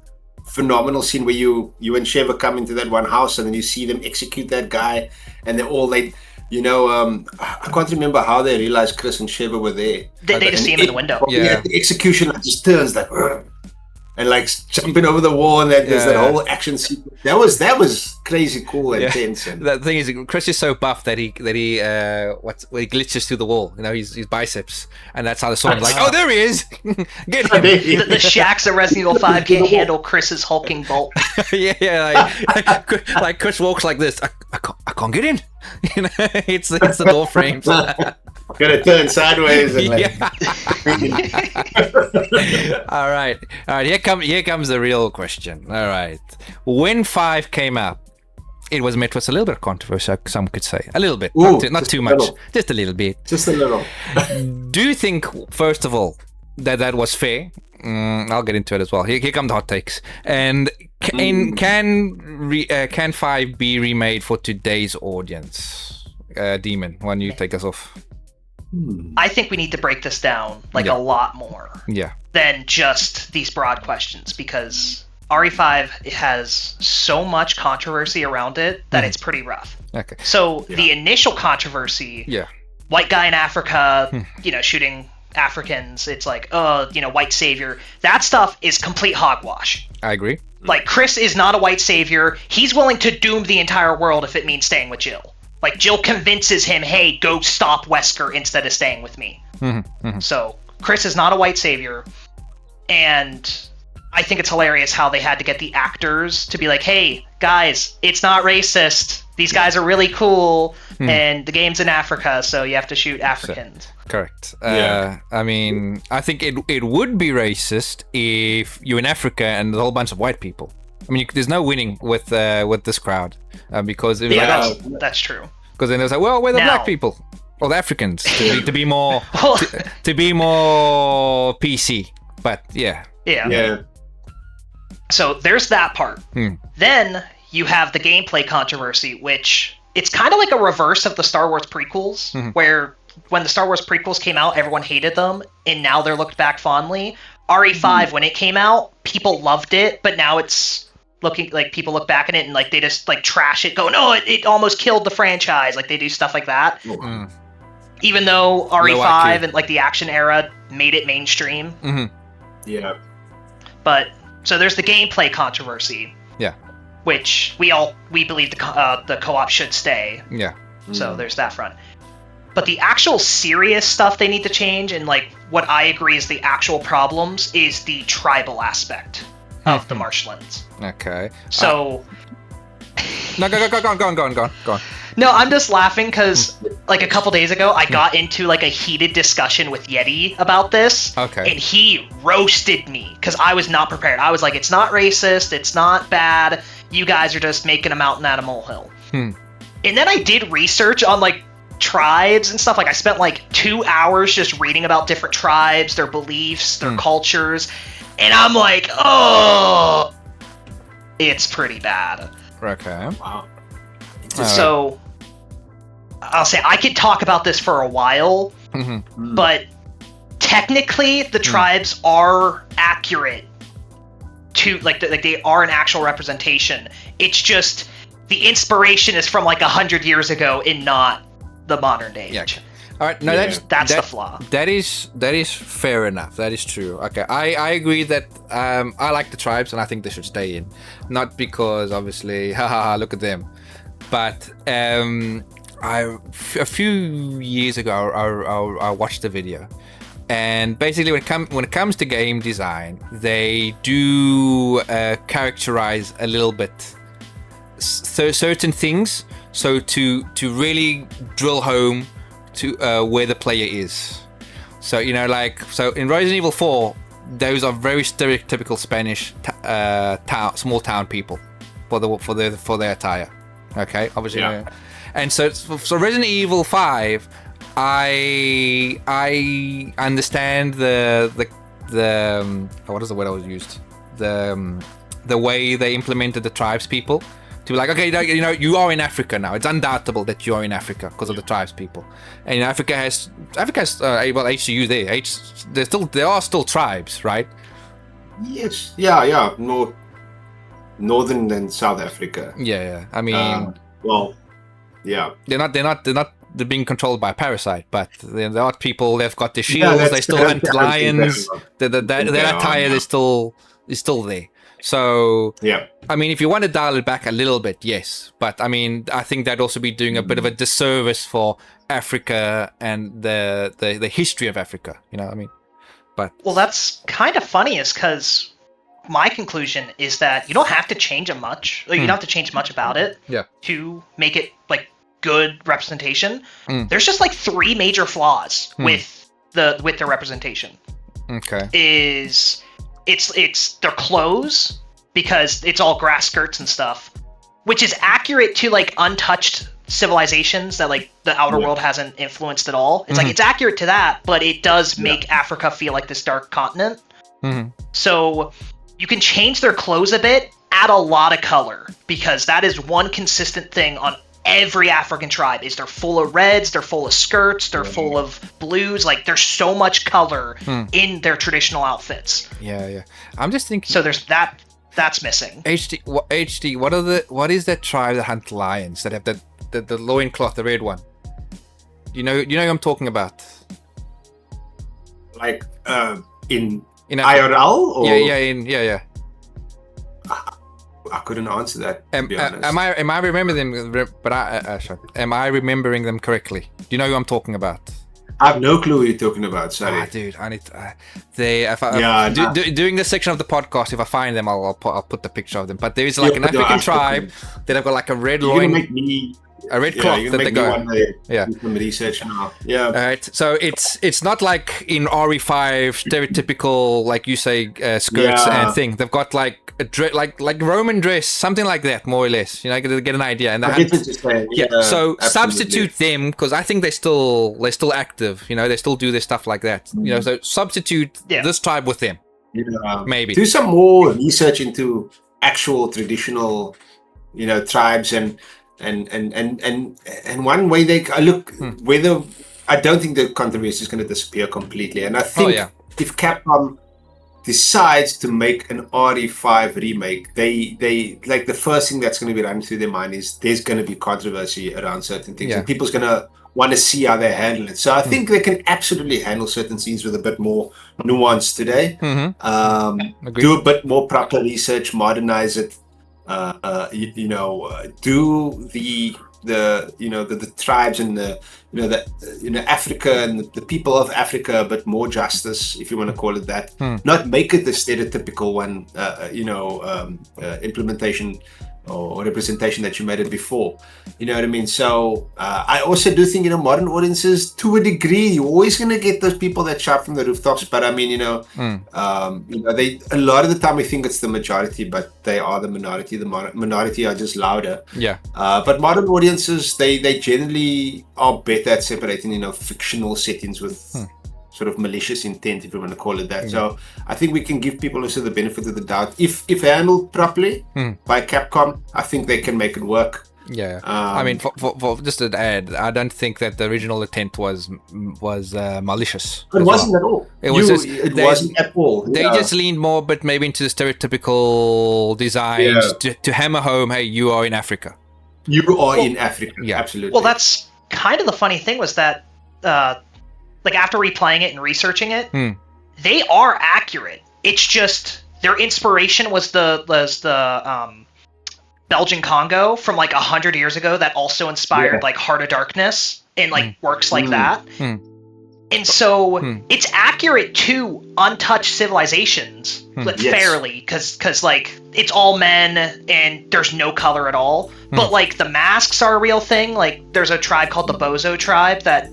phenomenal scene where you and Sheva come into that one house, and then you see them execute that guy, and they're all like, I can't remember how they realized Chris and Sheva were there. They just see him in the window. Yeah, the execution just turns like, and like jumping over the wall, and there's that whole action scene. That was crazy, cool, and tense. And the thing is, Chris is so buff that he glitches through the wall. His biceps, and that's how the sword's like, oh, there he is, get him. The shacks at Resident Evil 5 can't handle Chris's hulking bolt. like Chris walks like this. I can't get in. It's the door frames. Gonna turn sideways and all right. Here comes the real question. All right. When 5 came out, it was met with a little bit of controversy, some could say. A little bit. Not too much. Just a little bit. Just a little. Do you think, first of all, that was fair? I'll get into it as well. Here come the hot takes. And can 5 be remade for today's audience? Demon, why don't you take us off? I think we need to break this down a lot more than just these broad questions, because RE5 has so much controversy around it that it's pretty rough. Okay. So the initial controversy, white guy in Africa, shooting Africans, it's like, white savior. That stuff is complete hogwash. I agree. Like, Chris is not a white savior. He's willing to doom the entire world if it means staying with Jill. Like, Jill convinces him, hey, go stop Wesker instead of staying with me. So, Chris is not a white savior. And I think it's hilarious how they had to get the actors to be like, hey, guys, it's not racist. These guys are really cool. And the game's in Africa, so you have to shoot Africans. Correct. I mean, I think it would be racist if you're in Africa and there's a whole bunch of white people. I mean, there's no winning with this crowd because that's true. Because then there's like, well, we're the black people or the Africans to be more to be more PC. But yeah. So there's that part. Then you have the gameplay controversy, which it's kind of like a reverse of the Star Wars prequels, where when the Star Wars prequels came out, everyone hated them, and now they're looked back fondly. RE5, when it came out, people loved it, but now it's looking like people look back at it and like they just like trash it, go, no, it almost killed the franchise. Like they do stuff like that. Mm. Even though Low RE5 IQ. and like the action era made it mainstream. Mm-hmm. Yeah. But so there's the gameplay controversy. Yeah. Which we believe the co-op should stay. Yeah. So there's that front. But the actual serious stuff they need to change, and like what I agree is the actual problems, is the tribal aspect of the marshlands. Okay. So No, go on. no, I'm just laughing because like a couple days ago I got into like a heated discussion with Yeti about this. Okay. And he roasted me because I was not prepared. I was like, it's not racist, it's not bad. You guys are just making a mountain out of molehill. And then I did research on like tribes and stuff. Like I spent like 2 hours just reading about different tribes, their beliefs, their cultures, and I'm like, oh, it's pretty bad. Okay. Wow. So I'll say I could talk about this for a while, but technically the tribes are accurate to like they are an actual representation. It's just the inspiration is from like 100 years ago and not the modern age. Yeah. All right. No, Yeah. That's the flaw. That is fair enough. That is true. Okay, I agree that I like the tribes and I think they should stay in, not because obviously, look at them, but a few years ago I watched a video, and basically when it comes to game design, they do characterize a little bit certain things, so to really drill home to where the player is. So so in Resident Evil 4, those are very stereotypical Spanish small town people for their attire. Okay, obviously. Yeah. And so Resident Evil 5, I understand the what is the word I was used, the way they implemented the tribes people to be like, okay, you are in Africa now. It's undoubtable that you are in Africa because of the tribes people. And Africa has HCU there. There are still tribes, right? Yes. Yeah. More northern than South Africa. Yeah. I mean, well, yeah. They're being controlled by a parasite, but there are people. They've got their shields. They still hunt lions. Their attire is still there. So yeah, I mean, if you want to dial it back a little bit, yes. But I mean, I think that'd also be doing a bit of a disservice for Africa and the history of Africa. You know what I mean? But well, that's kind of funny, is because my conclusion is that you don't have to change it much. Like, you don't have to change much about it to make it like good representation. There's just like 3 major flaws with the representation. Okay. It's their clothes, because it's all grass skirts and stuff, which is accurate to like untouched civilizations that like the outer world hasn't influenced at all. It's like it's accurate to that, but it does make Africa feel like this dark continent. So you can change their clothes a bit, add a lot of color, because that is one consistent thing on every African tribe. Is they're full of reds, they're full of skirts, they're full of blues. Like there's so much color in their traditional outfits. Yeah. I'm just thinking. So there's that's missing. HD. What is that tribe that hunt lions that have the loincloth, the red one? You know who I'm talking about? Like in Africa. IRL or Yeah. I couldn't answer that, to be honest. Am I remembering them? But am I remembering them correctly? Do you know who I'm talking about? I have no clue what you're talking about. Sorry, dude. I need. Doing this section of the podcast, if I find them, I'll put the picture of them. But there is like an African tribe that have got like a red loin. A red cloth that they go. Do some research now. Yeah. All right. So it's not like in RE5 stereotypical, like you say, skirts and thing. They've got like a like Roman dress, something like that, more or less. Get an idea. And I get what you're saying. So absolutely. substitute them, because I think they're still active. They still do their stuff like that. So substitute this tribe with them. Maybe do some more research into actual traditional, tribes and one way they look whether I don't think the controversy is going to disappear completely, and I think if Capcom decides to make an RE5 remake, they like the first thing that's going to be running through their mind is there's going to be controversy around certain things, and people's going to want to see how they handle it. So I think they can absolutely handle certain scenes with a bit more nuance today. Do a bit more proper research, modernize it. Do the tribes and the Africa and the people of Africa a bit more justice, if you want to call it that. Not make it the stereotypical one, implementation or representation that you made it before. You know what I mean? So I also do think, modern audiences, to a degree, you're always going to get those people that shout from the rooftops. But I mean, they a lot of the time we think it's the majority, but they are the minority. The minority are just louder. Yeah. But modern audiences, they generally are better at separating, fictional settings with sort of malicious intent, if you want to call it that. So I think we can give people also the benefit of the doubt. If handled properly by Capcom, I think they can make it work. Yeah, I mean, for just to add, I don't think that the original intent was malicious. It wasn't at all. It wasn't at all. They just leaned more, but maybe into the stereotypical designs to hammer home, hey, you are in Africa. You are in Africa. Yeah, absolutely. Well, that's kind of the funny thing was that, like after replaying it and researching it, they are accurate. It's just their inspiration was the Belgian Congo from like 100 years ago that also inspired like Heart of Darkness and like works like that. And so it's accurate to untouched civilizations, fairly, because like it's all men and there's no color at all. But like the masks are a real thing. Like there's a tribe called the Bozo tribe that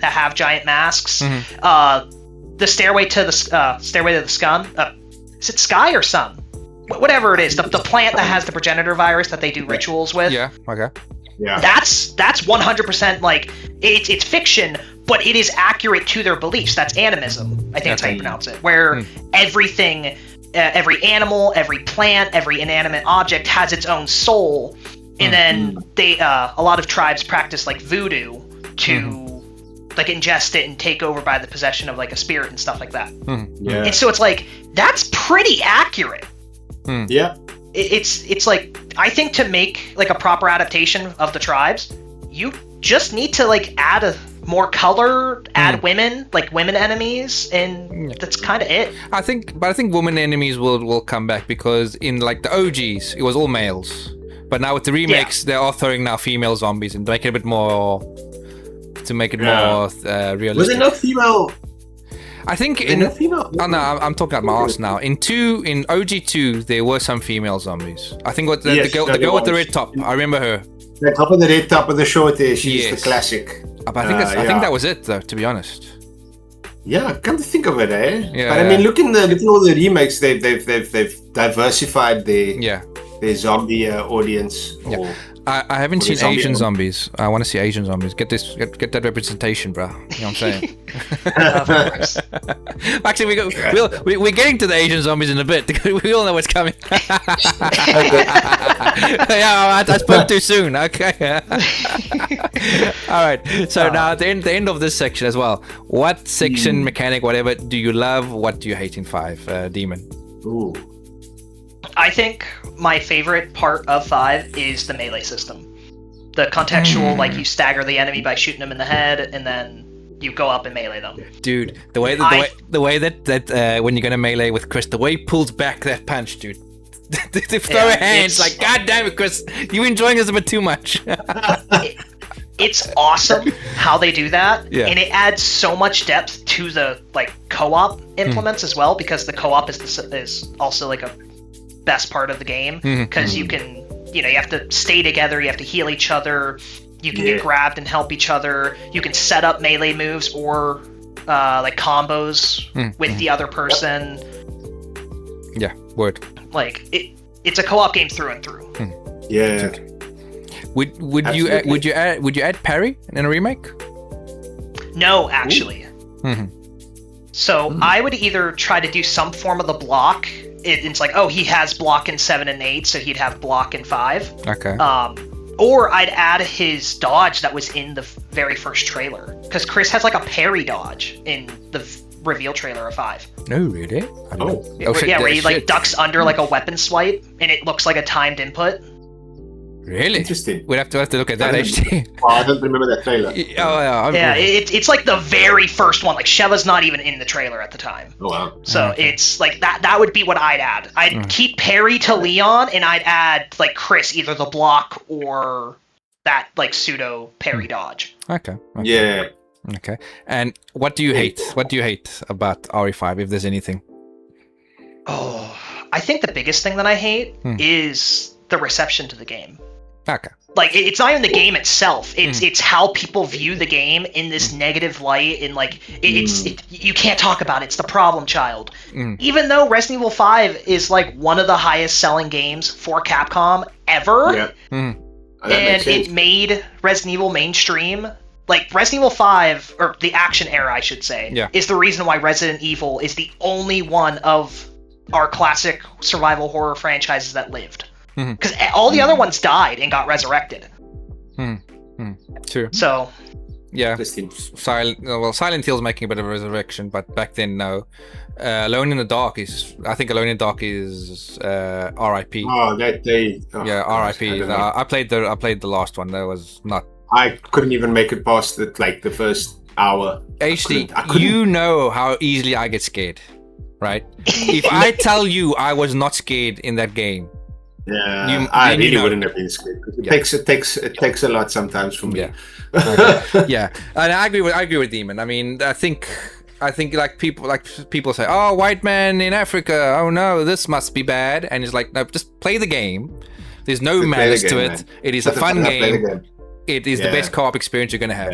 have giant masks. The Stairway to the Sun. Is it Sky or Sun? Whatever it is, the plant that has the progenitor virus that they do rituals with. Yeah. Okay. Yeah. That's 100% like it's fiction, but it is accurate to their beliefs. That's animism. I think that's how you pronounce it. Where everything, every animal, every plant, every inanimate object has its own soul, and then they a lot of tribes practice like voodoo to like ingest it and take over by the possession of like a spirit and stuff like that. Yeah. And so it's like that's pretty accurate. Yeah. It's like, I think to make like a proper adaptation of the tribes, you just need to like add more color, add women, like women enemies, and that's kind of it. I think women enemies will come back, because in like the OGs it was all males, but now with the remakes they are throwing now female zombies and make it a bit more more realistic. Was there no female? I think I'm talking about my arse now. In OG2, there were some female zombies. I think the girl with the red top. I remember her. The top of the red top with the short hair. She's the classic. But I think that was it, though. To be honest. Yeah, come to think of it, eh? Yeah, but I mean, look at all the remakes. They've diversified their zombie audience. Yeah. I haven't seen Asian zombies. I want to see Asian zombies. Get that representation, bro. You know what I'm saying? Of course. Actually, we're getting to the Asian zombies in a bit. We all know what's coming. Yeah, I spoke too soon. Okay. All right. So now at the end of this section as well. What section, mechanic, whatever, do you love? What do you hate in 5, Demon? Ooh. I think my favorite part of 5 is the melee system. The contextual, like you stagger the enemy by shooting them in the head, and then you go up and melee them. Dude, the way that when you're gonna melee with Chris, the way he pulls back that punch, dude. To throw a hand, it's like, God damn it, Chris, you enjoying this a bit too much. It's awesome how they do that, and it adds so much depth to the like co-op implements as well, because the co-op is also like a best part of the game, because you can, you have to stay together, you have to heal each other, you can get grabbed and help each other, you can set up melee moves or like combos with the other person. Yeah, word. Like it's a co-op game through and through. Yeah. Would you add parry in a remake? No, actually. So I would either try to do some form of the block. It's like, oh, he has block in 7 and 8, so he'd have block in 5. Okay. Or I'd add his dodge that was in the very first trailer, because Chris has like a parry dodge in the reveal trailer of 5. No, really? I don't know. Where he like shit. ducks under like a weapon swipe, and it looks like a timed input. Really? Interesting. We'd have to look at that, actually. I don't remember that trailer. It's like the very first one. Like Sheva's not even in the trailer at the time. Oh wow. So it's like that would be what I'd add. I'd keep Perry to Leon, and I'd add like Chris, either the block or that like pseudo Perry dodge. Okay. Yeah. Okay. And what do you hate? What do you hate about RE5, if there's anything? Oh, I think the biggest thing that I hate is the reception to the game. Okay. Like it's not even the game itself. It's how people view the game in this negative light, and like you can't talk about it. It's the problem child. Even though Resident Evil 5 is like one of the highest selling games for Capcom ever, and it made Resident Evil mainstream. Like Resident Evil 5, or the action era, I should say, is the reason why Resident Evil is the only one of our classic survival horror franchises that lived. Because all the other ones died and got resurrected. True. So, yeah, Silent Hill's making a bit of a resurrection, but back then, no. Alone in the Dark is, I think Alone in the Dark is R.I.P. Oh, R.I.P. I played the last one. That was not. I couldn't even make it past the first hour. HD, you know how easily I get scared, right? If I tell you I was not scared in that game. Yeah, I really wouldn't have been scared. It takes a lot sometimes for me. Yeah, okay. Yeah, and I agree with Demon. I mean, I think like people say, oh, white man in Africa. Oh no, this must be bad. And it's like, no, just play the game. There's no malice to it. Man. It is a fun game. It is the best co-op experience you're gonna have.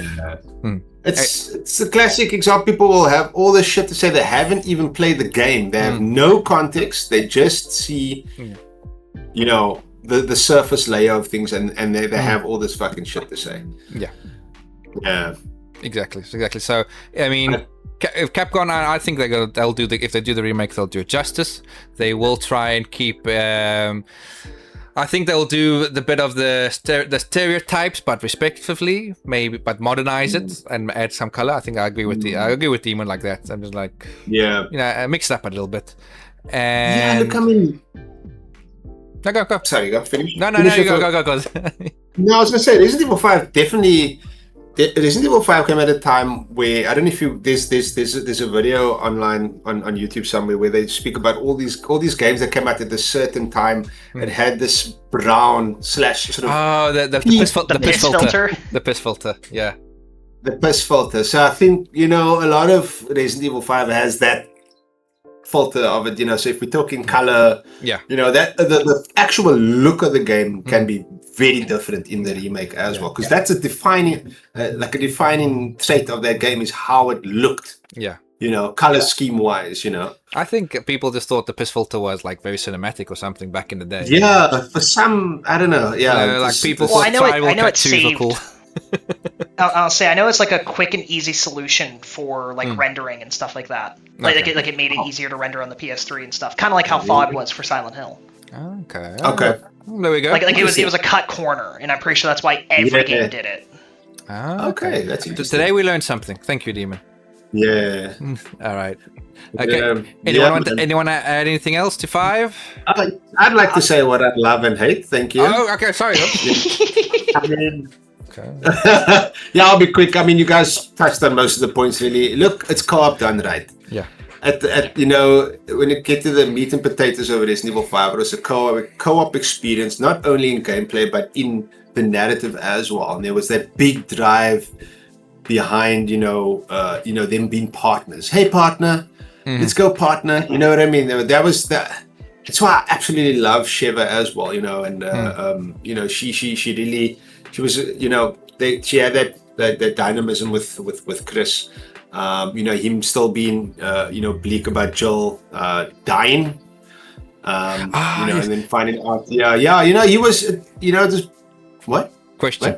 It's a classic example. People will have all this shit to say. They haven't even played the game. They have no context. They just see. You know, the surface layer of things, and they have all this fucking shit to say. Yeah, exactly. So I mean, if Capcom, I think they'll do if they do the remake, they'll do it justice. They will try and keep. I think they'll do the bit of the stereotypes, but respectively, maybe, but modernize it and add some color. I think I agree with Demon like that. I'm just like, mix it up a little bit. And look, I mean. No, go. Sorry, go finish. No, go. No, I was gonna say Resident Evil 5 definitely. Resident Evil 5 came at a time where I don't know if there's a video online on YouTube somewhere where they speak about all these games that came out at a certain time and had this brown / sort of the piss filter. The piss filter, yeah. The piss filter. So I think a lot of Resident Evil 5 has that filter of it, so if we're talking color, that the actual look of the game can be very different in the remake as well, because that's a defining trait of that game is how it looked. Color scheme wise, I think people just thought the piss filter was like very cinematic or something back in the day. Yeah, for some, I don't know. Yeah, like people thought I know it's saved. Cool. I'll say I know it's like a quick and easy solution for like rendering and stuff like that. Like it made it easier to render on the PS3 and stuff. Kind of like how FOD was for Silent Hill. Okay. There we go. Like it was a cut corner, and I'm pretty sure that's why every game did it. Okay, that's interesting. Today we learned something. Thank you, Demon. Yeah. All right. Okay. Anyone add anything else to 5? I'd like to say what I love and hate. Thank you. Oh, okay. Sorry. I mean. Yeah, I'll be quick. I mean, you guys touched on most of the points. Really, look, it's co-op done right. Yeah. At when it gets to the meat and potatoes of Resident Evil 5, it was a co-op experience, not only in gameplay but in the narrative as well. And there was that big drive behind, them being partners. Hey, partner, let's go, partner. You know what I mean? That was that. That's why I absolutely love Sheva as well. And she really. She was, she had that dynamism with Chris. Him still being, bleak about Jill dying. And then finding out, he was, just what? Question.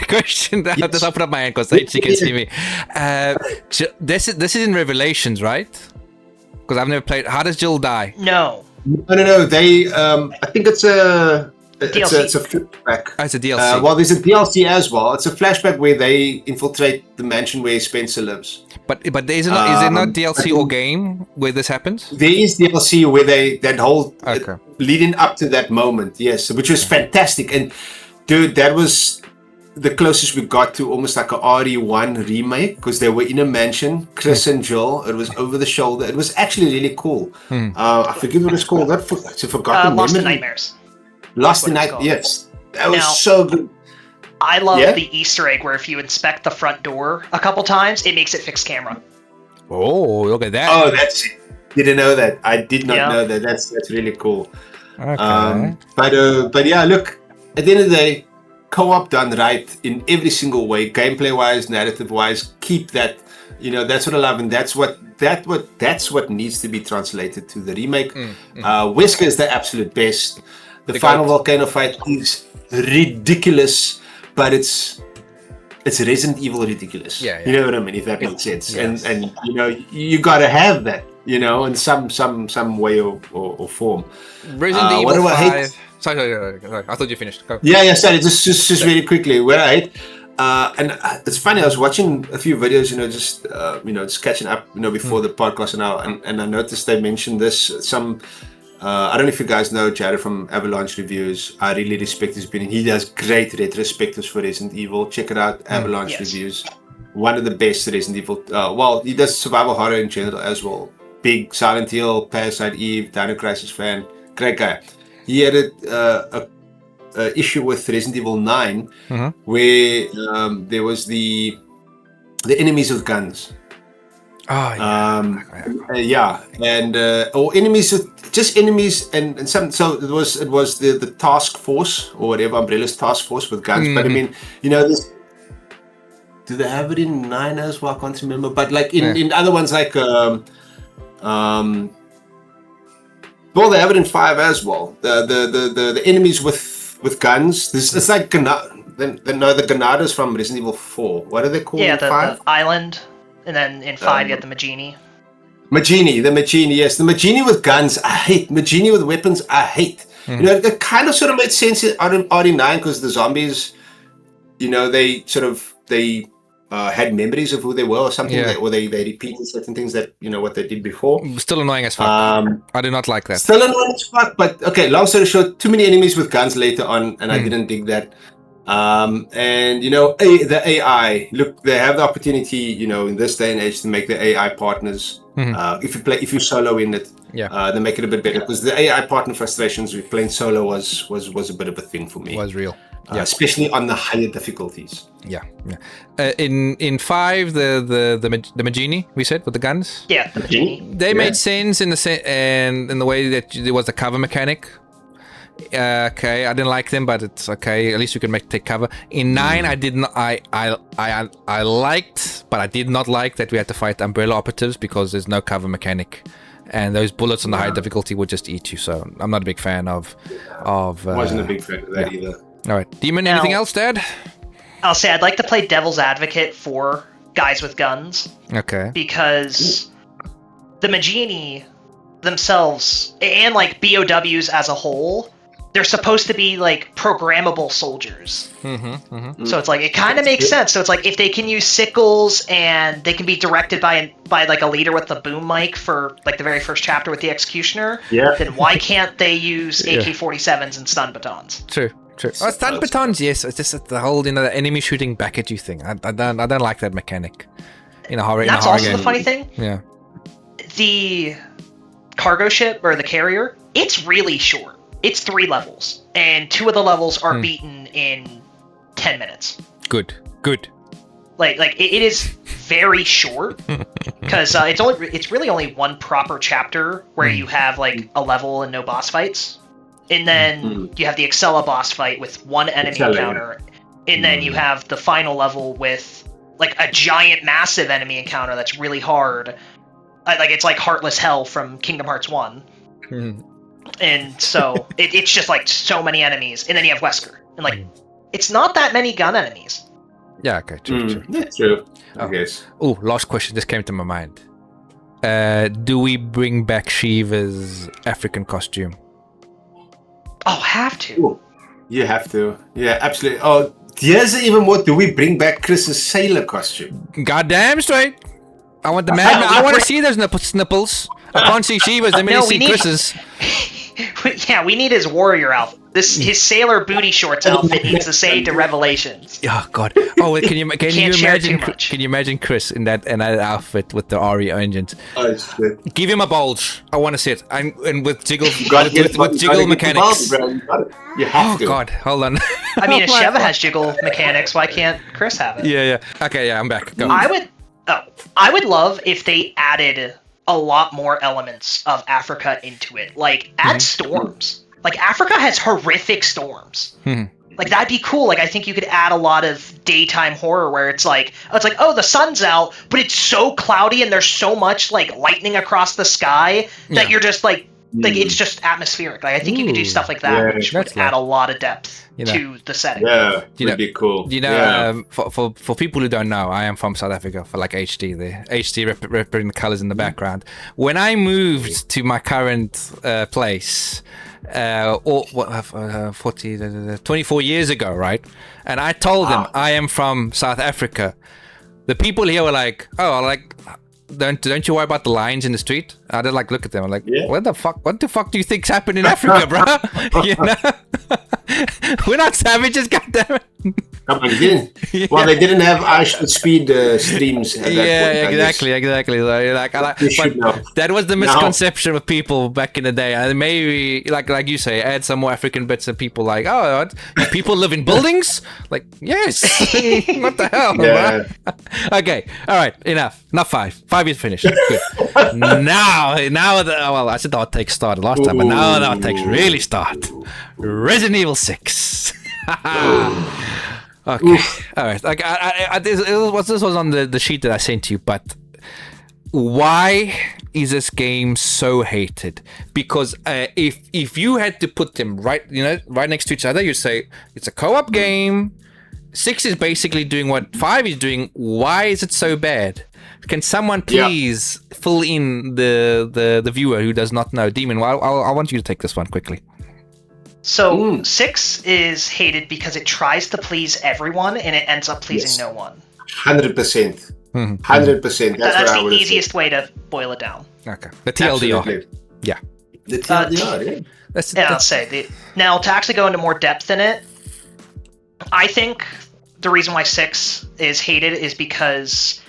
Question. I have to open up my hand because she can see me. This is in Revelations, right? Because I've never played. How does Jill die? No. They, I think it's a. It's a flashback. Oh, it's a DLC. Well, there's a DLC as well. It's a flashback where they infiltrate the mansion where Spencer lives. But is there not DLC or but game where this happens? there is DLC where that whole Okay. leading up to that moment, yes, which was fantastic. And dude, that was the closest we got to almost like a RE1 remake, because they were in a mansion, Chris and Jill. It was over the shoulder. It was actually really cool. I forget what it's called. It's a forgotten Lost in memory. Nightmares. Lost in what it's Night. called. Yes, that was Now- so good. I love Yeah? the Easter egg where if you inspect the front door a couple times, it makes it fixed camera. Oh, look at that. Oh, that's it. Didn't know that. I did not Yeah. know that. That's really cool. Okay. But yeah, look, at the end of the day, co-op done right in every single way, gameplay wise, narrative wise, keep that, that's what I love, and that's what needs to be translated to the remake. Wesker is the absolute best. The final goat. volcano fight is ridiculous, but it's Resident Evil ridiculous. Yeah. You know what I mean, if that makes sense. Yes. And you gotta have that, in some way or form. Resident what Evil do I hate? 5. Sorry. I thought you finished. Go. Yeah, sorry, just really quickly. What I hate, and it's funny, I was watching a few videos, just catching up, before the podcast and I noticed they mentioned this. I don't know if you guys know Jared from Avalanche Reviews. I really respect his opinion. He does great retrospectives for Resident Evil. Check it out, Avalanche Yes. Reviews. One of the best Resident Evil. Well, he does survival horror in general as well. Big Silent Hill, Parasite Eve, Dino Crisis fan. Great guy. He had a issue with Resident Evil 9 where there was the enemies with guns. Oh, yeah. And or enemies, just enemies, and some. So it was the task force or whatever, Umbrella's task force with guns. But I mean, this. Do they have it in 9 as well? I can't remember. But like in other ones, like well, they have it in 5 as well. The enemies with guns. It's like the Ganadas from Resident Evil 4. What are they called? Yeah, in the 5? island, and then in 5 you have the Magini. The Magini, yes. The Magini with guns, I hate. Magini with weapons, I hate. It kind of sort of made sense in RE9 because the zombies, they had memories of who they were or something, or they repeated certain things that, what they did before. Still annoying as fuck. I do not like that. Still annoying as fuck, but okay, long story short, too many enemies with guns later on, and I didn't dig that. And the AI, look, they have the opportunity, in this day and age to make the AI partners. If you solo in it, they make it a bit better, because the AI partner frustrations with playing solo was a bit of a thing for me. Was real. Especially on the higher difficulties. Yeah. In 5, the Magini, we said, with the guns. Yeah, the Magini. They made sense in the way that there was the cover mechanic. Okay, I didn't like them, but it's okay. At least you can take cover. In 9, I didn't. I liked, but I did not like that we had to fight umbrella operatives because there's no cover mechanic, and those bullets on the high difficulty would just eat you. So I'm not a big fan of. Wasn't a big fan of that either. All right, Demon. Now- Anything else, Dad? I'll say I'd like to play devil's advocate for guys with guns, Okay. because the Magini themselves, and like BOWs as a whole, they're supposed to be like programmable soldiers. So it's like, it kind of makes sense. So it's like, if they can use sickles and they can be directed by like a leader with the boom mic for like the very first chapter with the executioner, then why can't they use AK-47s and stun batons? True. Oh, stun batons, yes. It's just the whole, the enemy shooting back at you thing. I don't like that mechanic in a horror And that's in a horror also game. the funny thing. Yeah. The cargo ship, or the carrier, it's really short. It's 3 levels, and 2 of the levels are beaten in 10 minutes. Good. Like it is very short, because it's really only one proper chapter where you have like a level and no boss fights, and then you have the Excella boss fight with one enemy encounter, and then you have the final level with like a giant, massive enemy encounter that's really hard. Like it's like Heartless Hell from Kingdom Hearts 1. And so it's just like so many enemies, and then you have Wesker, and like it's not that many gun enemies. Yeah, okay, true. That's true, I guess. Oh, last question just came to my mind. Do we bring back Shiva's African costume? Oh, have to. Ooh, you have to. Yeah, absolutely. Oh, here's even more. Do we bring back Chris's sailor costume? Goddamn straight. I want the Mad. I want to see those nipples. I can't see Shiva's. Let me No, see we need- Chris's. Yeah, we need his warrior outfit. His sailor booty shorts outfit needs to say to Revelations. Oh God! Oh, wait, can you Can't share imagine? too much. Can you imagine Chris in that outfit with the RE engines? Oh, shit. Give him a bulge. I want to see it. And with jiggle You gotta get- with you jiggle gotta get the mechanics. bulb, bro. You got it. You have Oh to. God! Hold on. I mean, if Sheva has jiggle mechanics, why can't Chris have it? Yeah. Okay. Yeah, I'm back. Go. I would love if they added a lot more elements of Africa into it. Like, add storms. Like, Africa has horrific storms. Like, that'd be cool. Like, I think you could add a lot of daytime horror where it's like, oh, the sun's out, but it's so cloudy and there's so much, like, lightning across the sky that you're just, like, it's just atmospheric. Like, I think you could do stuff like that, Yeah, which would that's add nice. a lot of depth You know. to the setting. Yeah, You know- would be cool. You know, Yeah. for people who don't know, I am from South Africa, for like HD there. HD representing the colors in the background. When I moved to my current place, 24 years ago, right? And I told them I am from South Africa. The people here were like, oh, like, don't you worry about the lines in the street? I did like look at them. I'm like, what the fuck do you think's happening in Africa, bro? You know, we're not savages, goddammit. Come on, you didn't. Well, they didn't have speed streams at that point. I guess. Exactly. Like, You should know. that was the misconception of people back in the day. And maybe, like you say, add some more African bits and people like, oh, what? People live in buildings? Like, yes. What the hell, Yeah. bro? Okay, all right, enough. Not 5. 5 is finished. Good. now, well, I said the hot takes started last time, but now the hot takes really start. Resident Evil 6. Okay, all right. Like, this was on the sheet that I sent you, but why is this game so hated? Because if you had to put them right next to each other, you'd say it's a co-op game. 6 is basically doing what 5 is doing. Why is it so bad? Can someone please fill in the viewer who does not know? Demon, I want you to take this one quickly. So 6 is hated because it tries to please everyone and it ends up pleasing no one. 100%. 100%. That's What I the would easiest way to boil it down. Okay, the TLDR. Absolutely. Yeah, The TLDR, yeah. I'll say. Now, to actually go into more depth in it, I think the reason why 6 is hated is because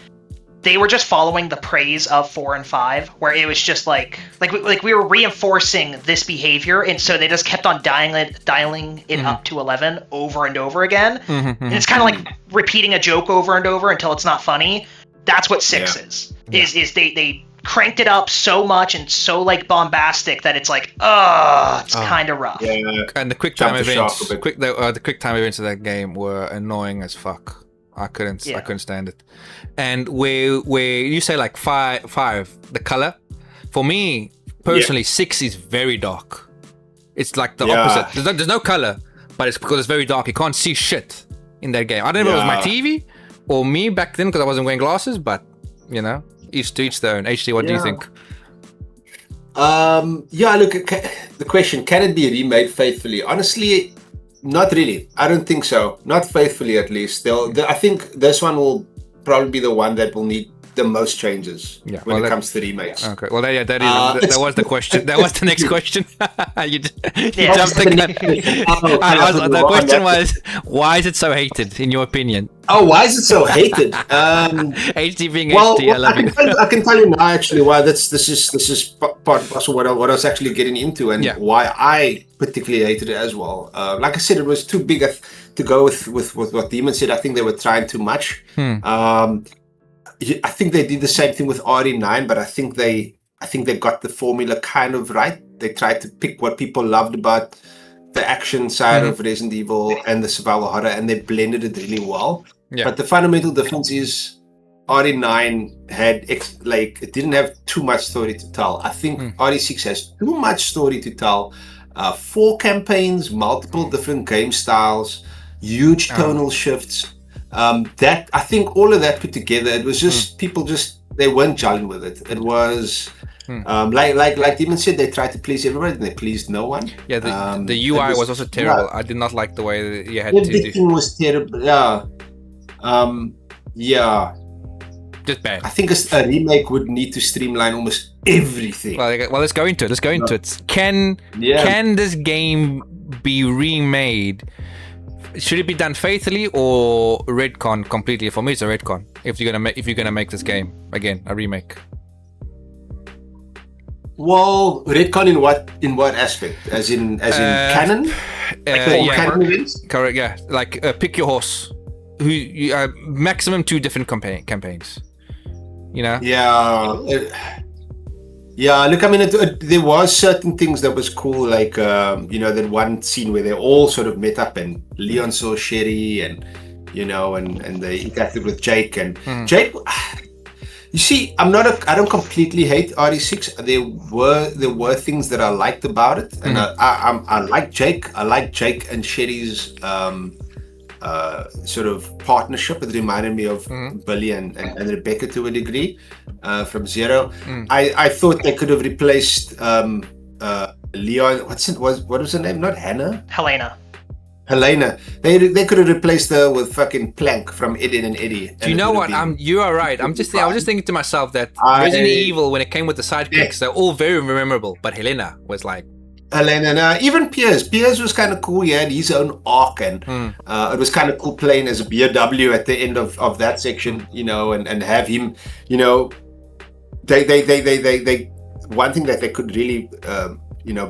they were just following the praise of 4 and 5, where it was just like we were reinforcing this behavior, and so they just kept on dialing it up to 11 over and over again. And it's kind of like repeating a joke over and over until it's not funny. That's what 6 is. Is they cranked it up so much and so like bombastic that it's like, it's kind of rough. Yeah. and the quick time Jump the events, shark a bit. the quick time events of that game were annoying as fuck. I couldn't stand it. And where you say like 5, the color, for me personally, 6 is very dark. It's like the opposite. There's no color, but it's because it's very dark. You can't see shit in that game. I don't know if it was my TV or me back then because I wasn't wearing glasses, but you know, each to each their own. HD, what do you think? Look, the question, can it be remade faithfully? Honestly, not really. I don't think so. Not faithfully, at least. I think this one will probably be the one that will need the most changes when it comes to remakes. Okay. Well, that was the question. That was the next question. you jumped the gun. The question was, why is it so hated, in your opinion? Oh, why is it so hated? HD being HD, I love it. I can tell you now, actually, why this is part of what I was actually getting into, and why I particularly hated it as well. Like I said, it was too big to go with what Demon said. I think they were trying too much. I think they did the same thing with RE9, but I think they got the formula kind of right. They tried to pick what people loved about the action side of Resident Evil and the survival horror, and they blended it really well. Yeah. But the fundamental difference is RE9 had it didn't have too much story to tell. I think RE6 has too much story to tell. 4 campaigns, multiple different game styles, huge tonal shifts. That I think all of that put together, it was just people they weren't gelling with it. It was like Demon said, they tried to please everybody and they pleased no one. Yeah, the UI was also terrible. I did not like the way that you had everything was terrible. Just bad. I think a remake would need to streamline almost everything. Well, let's go into it. Let's go into it. Can this game be remade? Should it be done faithfully or retcon completely? For me, it's a retcon. If you're gonna make this game again, a remake. Well, retcon in what aspect? As in canon? Canon events? Correct. Yeah. Like pick your horse. Maximum 2 different campaigns. You know? Yeah, look, I mean, there was certain things that was cool, like, that one scene where they all sort of met up and Leon saw Sherry and, and they interacted with Jake. And Jake, you see, I don't completely hate RE6. There were things that I liked about it. And I like Jake. I like Jake and Sherry's sort of partnership. It reminded me of Billy and Rebecca to a degree from Zero. I thought they could have replaced Leon. What was her name? Not Hannah? Helena. They could have replaced her with fucking Plank from Eddie and Eddie. Do you know what? You are right. I was just thinking to myself that Resident Evil, when it came with the sidekicks, they're all very memorable. But Helena was like. Helena, even Piers. Piers was kind of cool. He had his own arc, and it was kind of cool playing as a BOW at the end of that section, and have him, they one thing that they could really,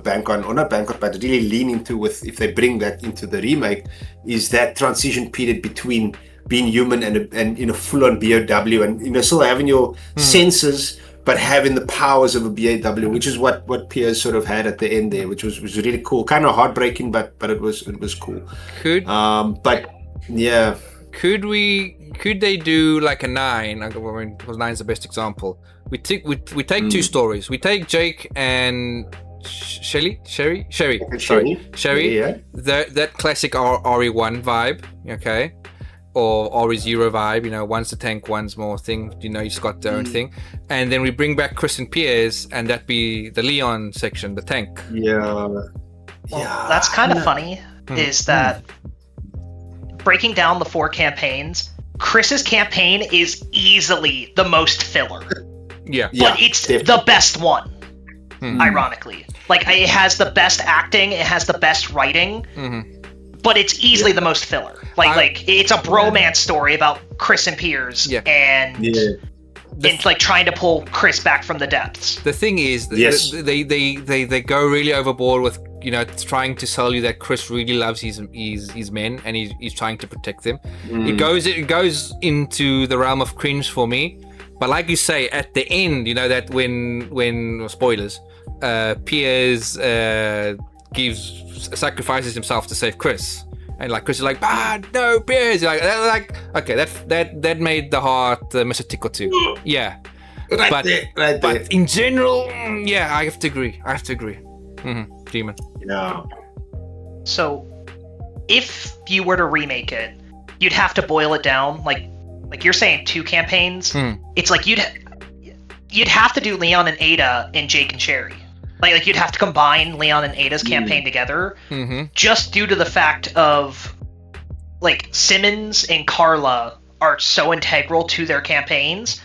bank on, or not bank on, but really lean into if they bring that into the remake, is that transition period between being human and full on BOW, and still having your senses, but having the powers of a BAW, which is what Piers sort of had at the end there, which was really cool. Kind of heartbreaking, but it was cool. Could they do like a 9? I mean, because 9's the best example. We take 2 stories. We take Jake and Sherry. Yeah. That classic RE1 vibe, okay. Or RE0 vibe, one's the tank, one's more thing, he's got their own thing. And then we bring back Chris and Piers, and that be the Leon section, the tank. Well, that's kind of funny, is that breaking down the 4 campaigns, Chris's campaign is easily the most filler. But it's the best one, ironically. Like, it has the best acting, it has the best writing, but it's easily the most filler. Like it's a bromance story about Chris and Piers, and it's like trying to pull Chris back from the depths. The thing is, they go really overboard with trying to sell you that Chris really loves his men and he's trying to protect them. It goes into the realm of cringe for me. But like you say, at the end, that when spoilers, Piers sacrifices himself to save Chris. And like Chris is like, no, Piers. Like, okay, that made the heart miss a tick or two. Yeah, right there. But in general, I have to agree. Demon. Yeah. So, if you were to remake it, you'd have to boil it down. Like you're saying, 2 campaigns. It's like you'd have to do Leon and Ada and Jake and Sherry. Like you'd have to combine Leon and Ada's campaign together, just due to the fact of, like, Simmons and Carla are so integral to their campaigns,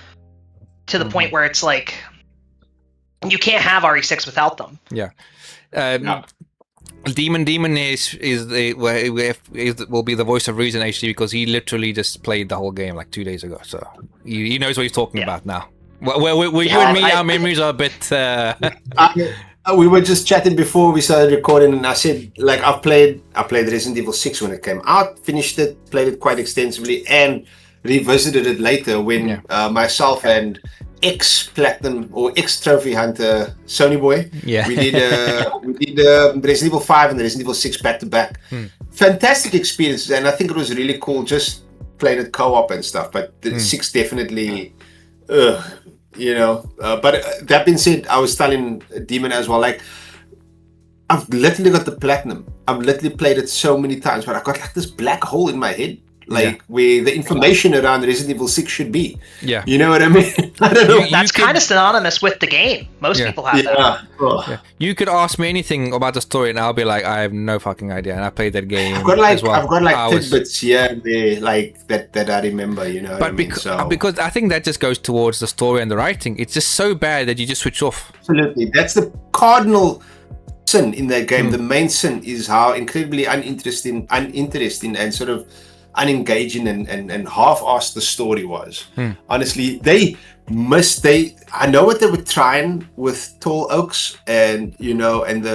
to the point where it's like, you can't have RE6 without them. Yeah. Demon will be the voice of reason HD, because he literally just played the whole game like 2 days ago, so he knows what he's talking about now. Well, you and me, our memories are a bit. We were just chatting before we started recording, and I said, like, I played Resident Evil 6 when it came out, finished it, played it quite extensively, and revisited it later when myself and ex-platinum or ex-trophy hunter Sony Boy, we did Resident Evil 5 and Resident Evil 6 back to back. Fantastic experiences, and I think it was really cool just playing it co-op and stuff. But the 6 definitely. But that being said, I was telling Demon as well, like, I've literally got the platinum. I've literally played it so many times, but I've got like this black hole in my head like where the information around Resident Evil 6 should be. Yeah. You know what I mean? I don't know. That's kind of synonymous with the game. Most people have that. Yeah. You could ask me anything about the story, and I'll be like, I have no fucking idea. And I played that game. I've got like hours. tidbits here and there, like that I remember. You know. But because I think that just goes towards the story and the writing. It's just so bad that you just switch off. Absolutely, that's the cardinal sin in that game. The main sin is how incredibly uninteresting, and sort of unengaging and half-assed the story was. Honestly, I know what they were trying with Tall Oaks, and and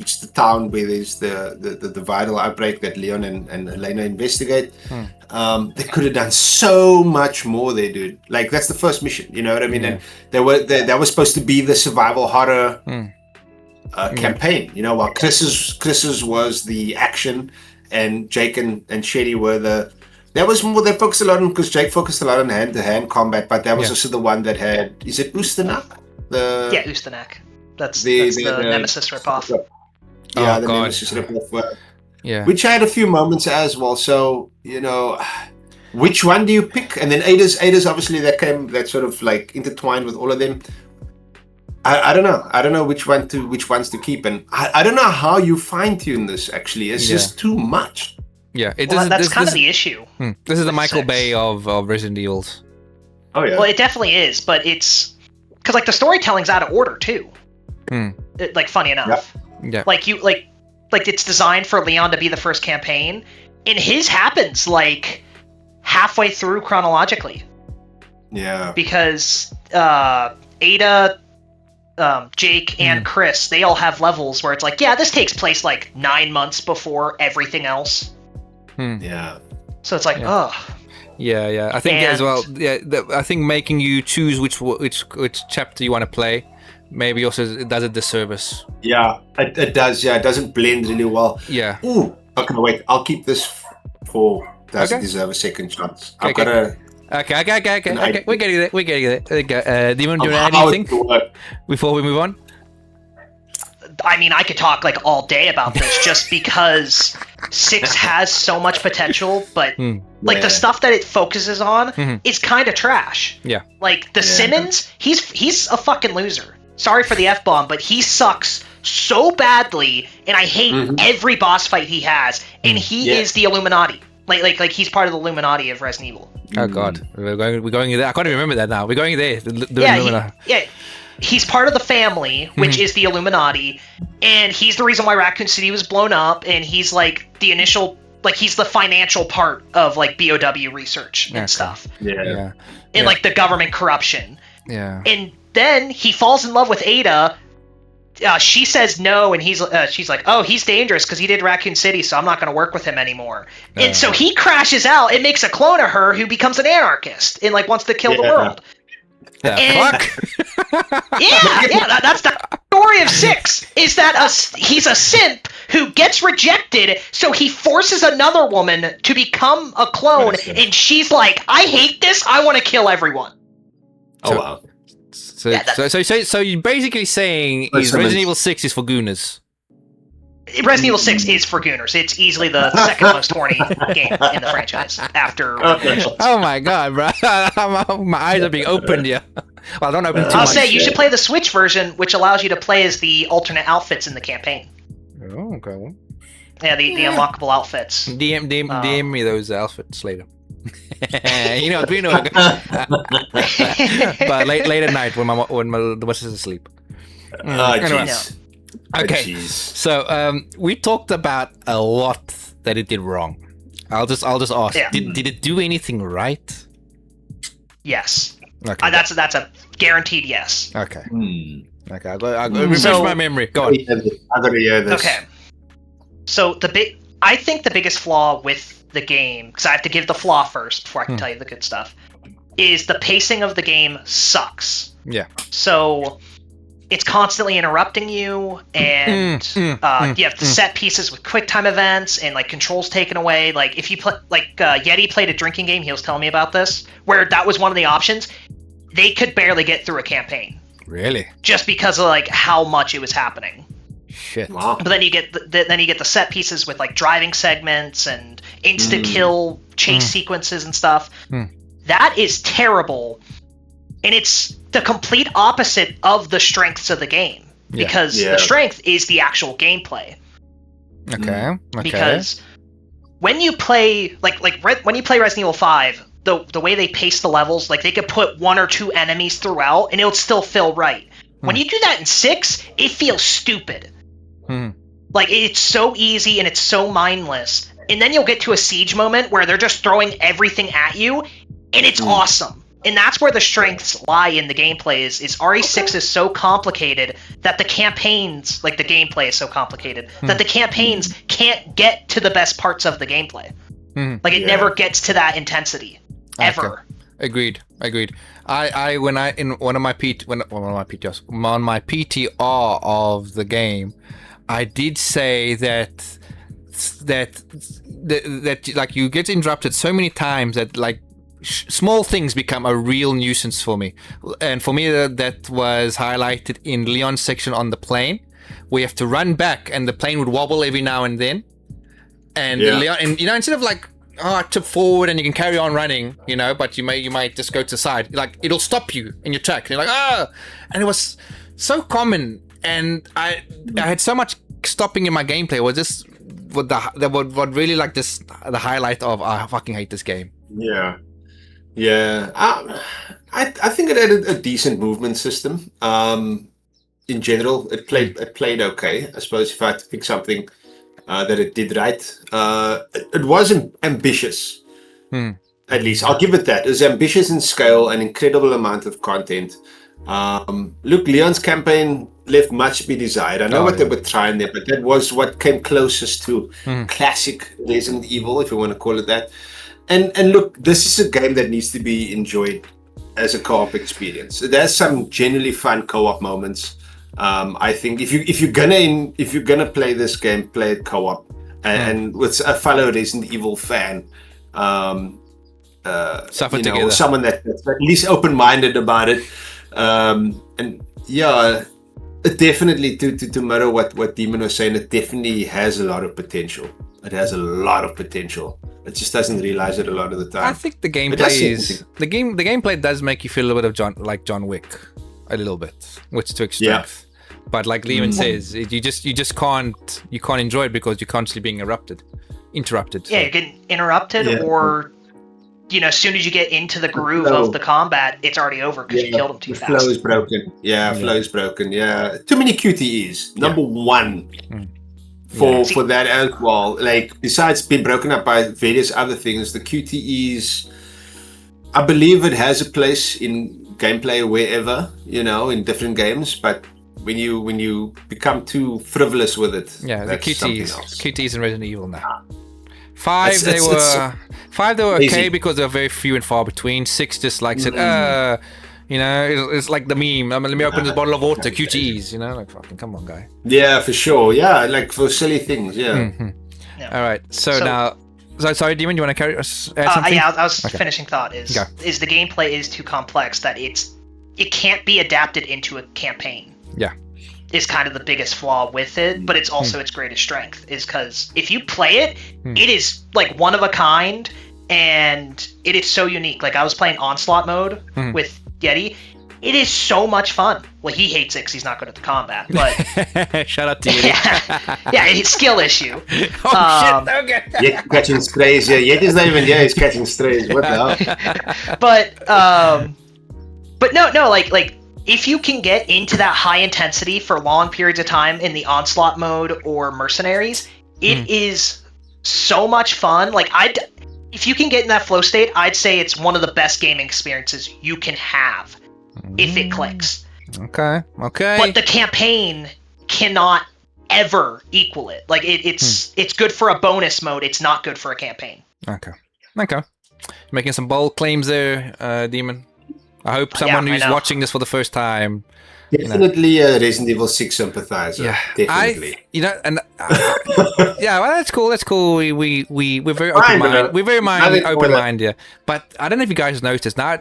it's the town where there's the viral outbreak that Leon and Elena investigate. They could have done so much more there, dude. Like, that's the first mission, you know what I mean? And that was supposed to be the survival horror campaign, while Chris's was the action, and Jake and Shetty were that was more, they focused a lot on, because Jake focused a lot on hand-to-hand combat, but that was also the one that had, is it Ustenak? Ustenak. That's the Nemesis ripoff. Yeah, the God. Nemesis ripoff. Yeah. Which had a few moments as well. So, which one do you pick? And then Ada's obviously that sort of like intertwined with all of them. I don't know. I don't know which ones to keep, and I don't know how you fine tune this. Actually, it's just too much. Yeah, that's kind of the issue. This is the Michael Bay of Resident Evils. Oh yeah. Well, it definitely is, but it's because like the storytelling's out of order too. Like, funny enough. Yeah. Like it's designed for Leon to be the first campaign, and his happens like halfway through chronologically. Yeah. Because Ada, Jake, and Chris, they all have levels where it's like, yeah, this takes place like 9 months before everything else. Yeah. So it's like, Yeah. I think as well. Yeah, I think making you choose which chapter you want to play, maybe also it does a disservice. Yeah, it does. Yeah, it doesn't blend really well. Yeah. Ooh. Okay, wait. I'll keep this for doesn't deserve a second chance. I've got a. Okay. We're getting there. Demon, do you want to add anything before we move on? I mean, I could talk like all day about this just because 6 has so much potential, but like the stuff that it focuses on is kind of trash. Yeah. Like the Simmons, he's a fucking loser. Sorry for the F-bomb, but he sucks so badly, and I hate every boss fight he has, and he is the Illuminati. Like he's part of the Illuminati of Resident Evil. Oh God, we're going there. I can't even remember that now. We're going there. He's part of the family, which is the Illuminati, and he's the reason why Raccoon City was blown up, and he's like the initial, like he's the financial part of like BOW research and stuff. Yeah. And like the government corruption. Yeah. And then he falls in love with Ada. She says no, and she's like, oh, he's dangerous because he did Raccoon City, so I'm not going to work with him anymore. And so he crashes out and makes a clone of her who becomes an anarchist and like wants to kill the world. Fuck. That's the story of 6. Is that he's a simp who gets rejected, so he forces another woman to become a clone, and she's like, I hate this. I want to kill everyone. Oh wow. So you're basically saying Resident Evil 6 is for gooners. Resident Evil 6 is for gooners. It's easily the second most horny game in the franchise after Revelations. Oh my God, bro. My eyes are being opened here. Well, don't open too much. I'll say you should play the Switch version, which allows you to play as the alternate outfits in the campaign. Oh, okay. Yeah, the unlockable outfits. DM me those outfits later. We know. But late at night when the boss is asleep. Anyway. Okay, so we talked about a lot that it did wrong. I'll just ask. Yeah. Did it do anything right? Yes. Okay. That's a guaranteed yes. Okay. Okay. I'll refresh my memory. Go on. Okay. So I think the biggest flaw with the game, because I have to give the flaw first before I can tell you the good stuff, is the pacing of the game sucks. Yeah. So it's constantly interrupting you, and you have the set pieces with quick time events and like controls taken away. Like if you play, like Yeti played a drinking game, he was telling me about this, where that was one of the options. They could barely get through a campaign. Really? Just because of like how much it was happening. Shit. Wow. But then you get the set pieces with like driving segments and insta kill chase sequences and stuff. That is terrible, and it's the complete opposite of the strengths of the game, because the strength is the actual gameplay. Okay. Because when you play when you play Resident Evil 5, the way they pace the levels, like they could put 1 or 2 enemies throughout and it'll still feel right. When you do that in 6, it feels stupid. Like, it's so easy and it's so mindless. And then you'll get to a siege moment where they're just throwing everything at you, and it's awesome. And that's where the strengths lie in the gameplay. Is RE6 is so complicated that the campaigns, like the gameplay is so complicated, that the campaigns can't get to the best parts of the gameplay. Like, it never gets to that intensity. Ever. Okay. Agreed. On my PTR of the game, I did say that like you get interrupted so many times that like small things become a real nuisance for me. And for me, that was highlighted in Leon's section on the plane, where you have to run back and the plane would wobble every now and then. And Leon, and instead of like, tip forward and you can carry on running, but you might just go to the side. Like, it'll stop you in your track. And you're like, and it was so common. And I had so much stopping in my gameplay. It was just what really like this, the highlight of, I fucking hate this game. Yeah. I think it had a decent movement system. In general, it played okay. I suppose if I had to pick something that it did right, it wasn't ambitious. At least I'll give it that. It was ambitious in scale, an incredible amount of content. Look, Leon's campaign left much to be desired. I know what they were trying there, but that was what came closest to classic Resident Evil, if you want to call it that. And look, this is a game that needs to be enjoyed as a co-op experience. There's some genuinely fun co-op moments. I think if you're gonna play this game, play it co-op, and with a fellow Resident Evil fan. Suffer together. Someone that's at least open-minded about it. And yeah, it definitely, to mirror what Demon was saying, it definitely has a lot of potential. It has a lot of potential. It just doesn't realize it a lot of the time. I think the gameplay the gameplay does make you feel a bit of John Wick, a little bit, which to strength. But like Lehman says, you just can't enjoy it because you're constantly being interrupted. Yeah, you get interrupted, or as soon as you get into the groove of the combat, it's already over because you killed him too fast. Flow is broken. Flow is broken. Yeah, too many QTEs. Number one. For that as well, like besides being broken up by various other things, the QTEs, I believe it has a place in gameplay wherever, in different games, but when you become too frivolous with it, the QTEs in Resident Evil now. 5 they were okay because they were very few and far between. 6 just like said, it's like the meme. Let me open this bottle of water. QTEs, like fucking come on, guy. Yeah, for sure. Yeah, like for silly things. Yeah. All right. So now, sorry, Demon, you want to add something? Yeah, I was finishing thought. Is the gameplay is too complex that it can't be adapted into a campaign. Yeah. Is kind of the biggest flaw with it, but it's also its greatest strength. Is because if you play it, it is like one of a kind, and it is so unique. Like I was playing Onslaught mode with Yeti. It is so much fun. Well, he hates it because he's not good at the combat. But shout out to Yeti. yeah, it's skill issue. Shit! Okay. Yeti catching strays. Yeah, Yeti's not even he's catching strays. What the hell? But no, like if you can get into that high intensity for long periods of time in the Onslaught mode or Mercenaries, it is so much fun. Like if you can get in that flow state, I'd say it's one of the best gaming experiences you can have if it clicks. Okay. But the campaign cannot ever equal it. Like it's good for a bonus mode. It's not good for a campaign. Okay. Making some bold claims there, Demon. I hope someone who's watching this for the first time. Definitely a Resident Evil 6 sympathizer. Yeah, definitely. Well, that's cool. That's cool. We're very open-minded. We're very open-minded. Yeah. But I don't know if you guys noticed now.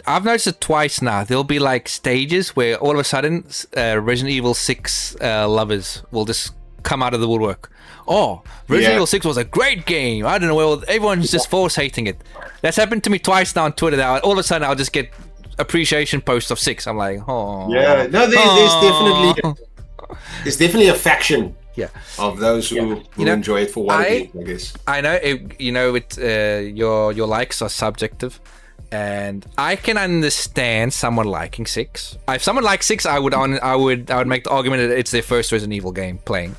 I've noticed it twice now. There'll be like stages where all of a sudden Resident Evil 6 lovers will just come out of the woodwork. Oh, Resident Evil 6 was a great game. I don't know, well, everyone's just force hating it. That's happened to me twice now on Twitter. That all of a sudden I'll just get appreciation posts of 6. I'm like, oh. Yeah, no, there's definitely a faction of those who enjoy it for one reason, I guess. I know, your likes are subjective. And I can understand someone liking 6. If someone likes 6, I would make the argument that it's their first Resident Evil game playing.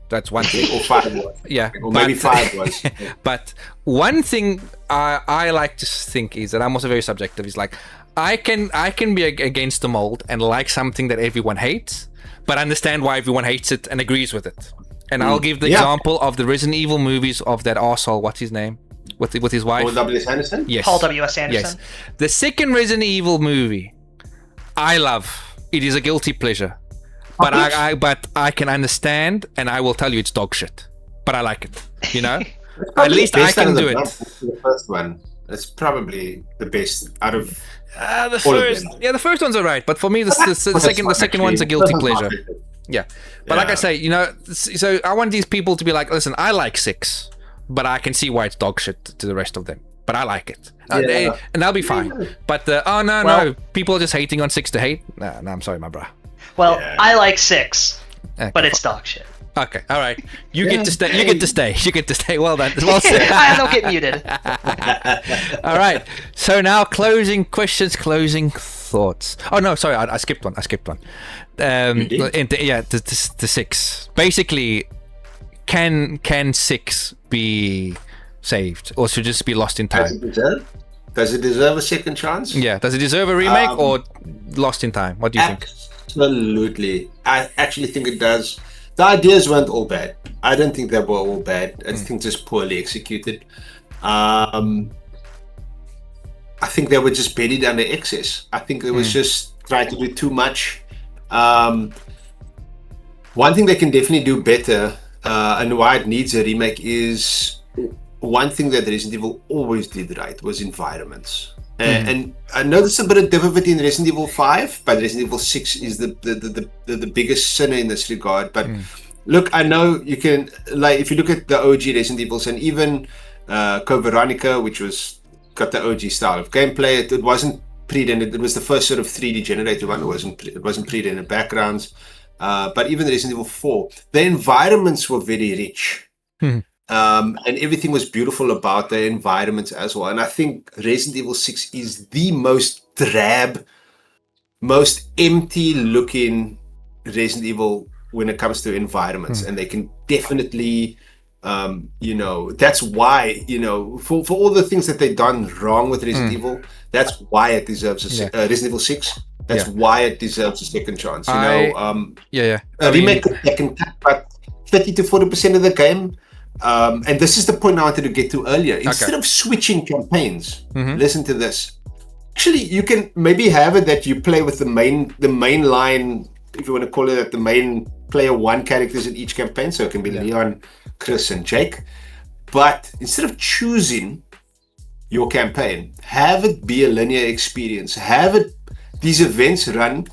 That's one thing. Or 5 was. Yeah. Or maybe 5 was. But one thing I like to think is that I'm also very subjective. Is like I can be against the mold and like something that everyone hates, but understand why everyone hates it and agrees with it. And I'll give the example of the Resident Evil movies of that arsehole. What's his name? With his wife. Paul W.S. Anderson? Yes. Paul W.S. Anderson. Yes. The second Resident Evil movie, I love. It is a guilty pleasure. But I can understand, and I will tell you it's dog shit. But I like it. You know? At least I can do it. The first one. It's probably the best out of the first. Yeah, the first one's alright. But for me, the second one's a guilty pleasure. Yeah. But like I say, you know, so I want these people to be like, listen, I like 6. But I can see why it's dog shit to the rest of them. But I like it. And they'll be fine. But, no, people are just hating on 6 to hate. No, I'm sorry, my bro. Well, I like 6, but it's dog shit. Okay, all right. You get to stay. You get to stay. You get to stay. Well done. Well said. I don't get muted. All right. So now closing questions, closing thoughts. Oh, no, sorry. I skipped one. The 6. Basically, can 6 be saved or should just be lost in time? Does it deserve a second chance? Yeah. Does it deserve a remake or lost in time? What do you think? Absolutely. I actually think it does. The ideas weren't all bad. I don't think they were all bad. I think just poorly executed. I think they were just buried under excess. I think it was just trying to do too much. One thing they can definitely do better, and why it needs a remake, is one thing that Resident Evil always did right was environments. And I noticed a bit of difficulty in Resident Evil 5, but Resident Evil 6 is the biggest sinner in this regard. But look, I know you can, like, if you look at the OG Resident Evils and even Code Veronica, which got the OG style of gameplay, it wasn't pre-rendered. It was the first sort of 3D generated one. It wasn't pre-rendered backgrounds. But even Resident Evil 4, the environments were very rich. And everything was beautiful about the environments as well. And I think Resident Evil 6 is the most drab, most empty looking Resident Evil when it comes to environments. And they can definitely, that's why, for all the things that they've done wrong with Resident Evil, that's why it deserves Resident Evil 6. That's why it deserves a second chance. A remake can cut about 30 to 40% of the game. And this is the point I wanted to get to earlier. Instead of switching campaigns, listen to this. Actually, you can maybe have it that you play with the main line, if you want to call it that, the main player 1 characters in each campaign. So it can be Leon, Chris, and Jake. But instead of choosing your campaign, have it be a linear experience. Have these events run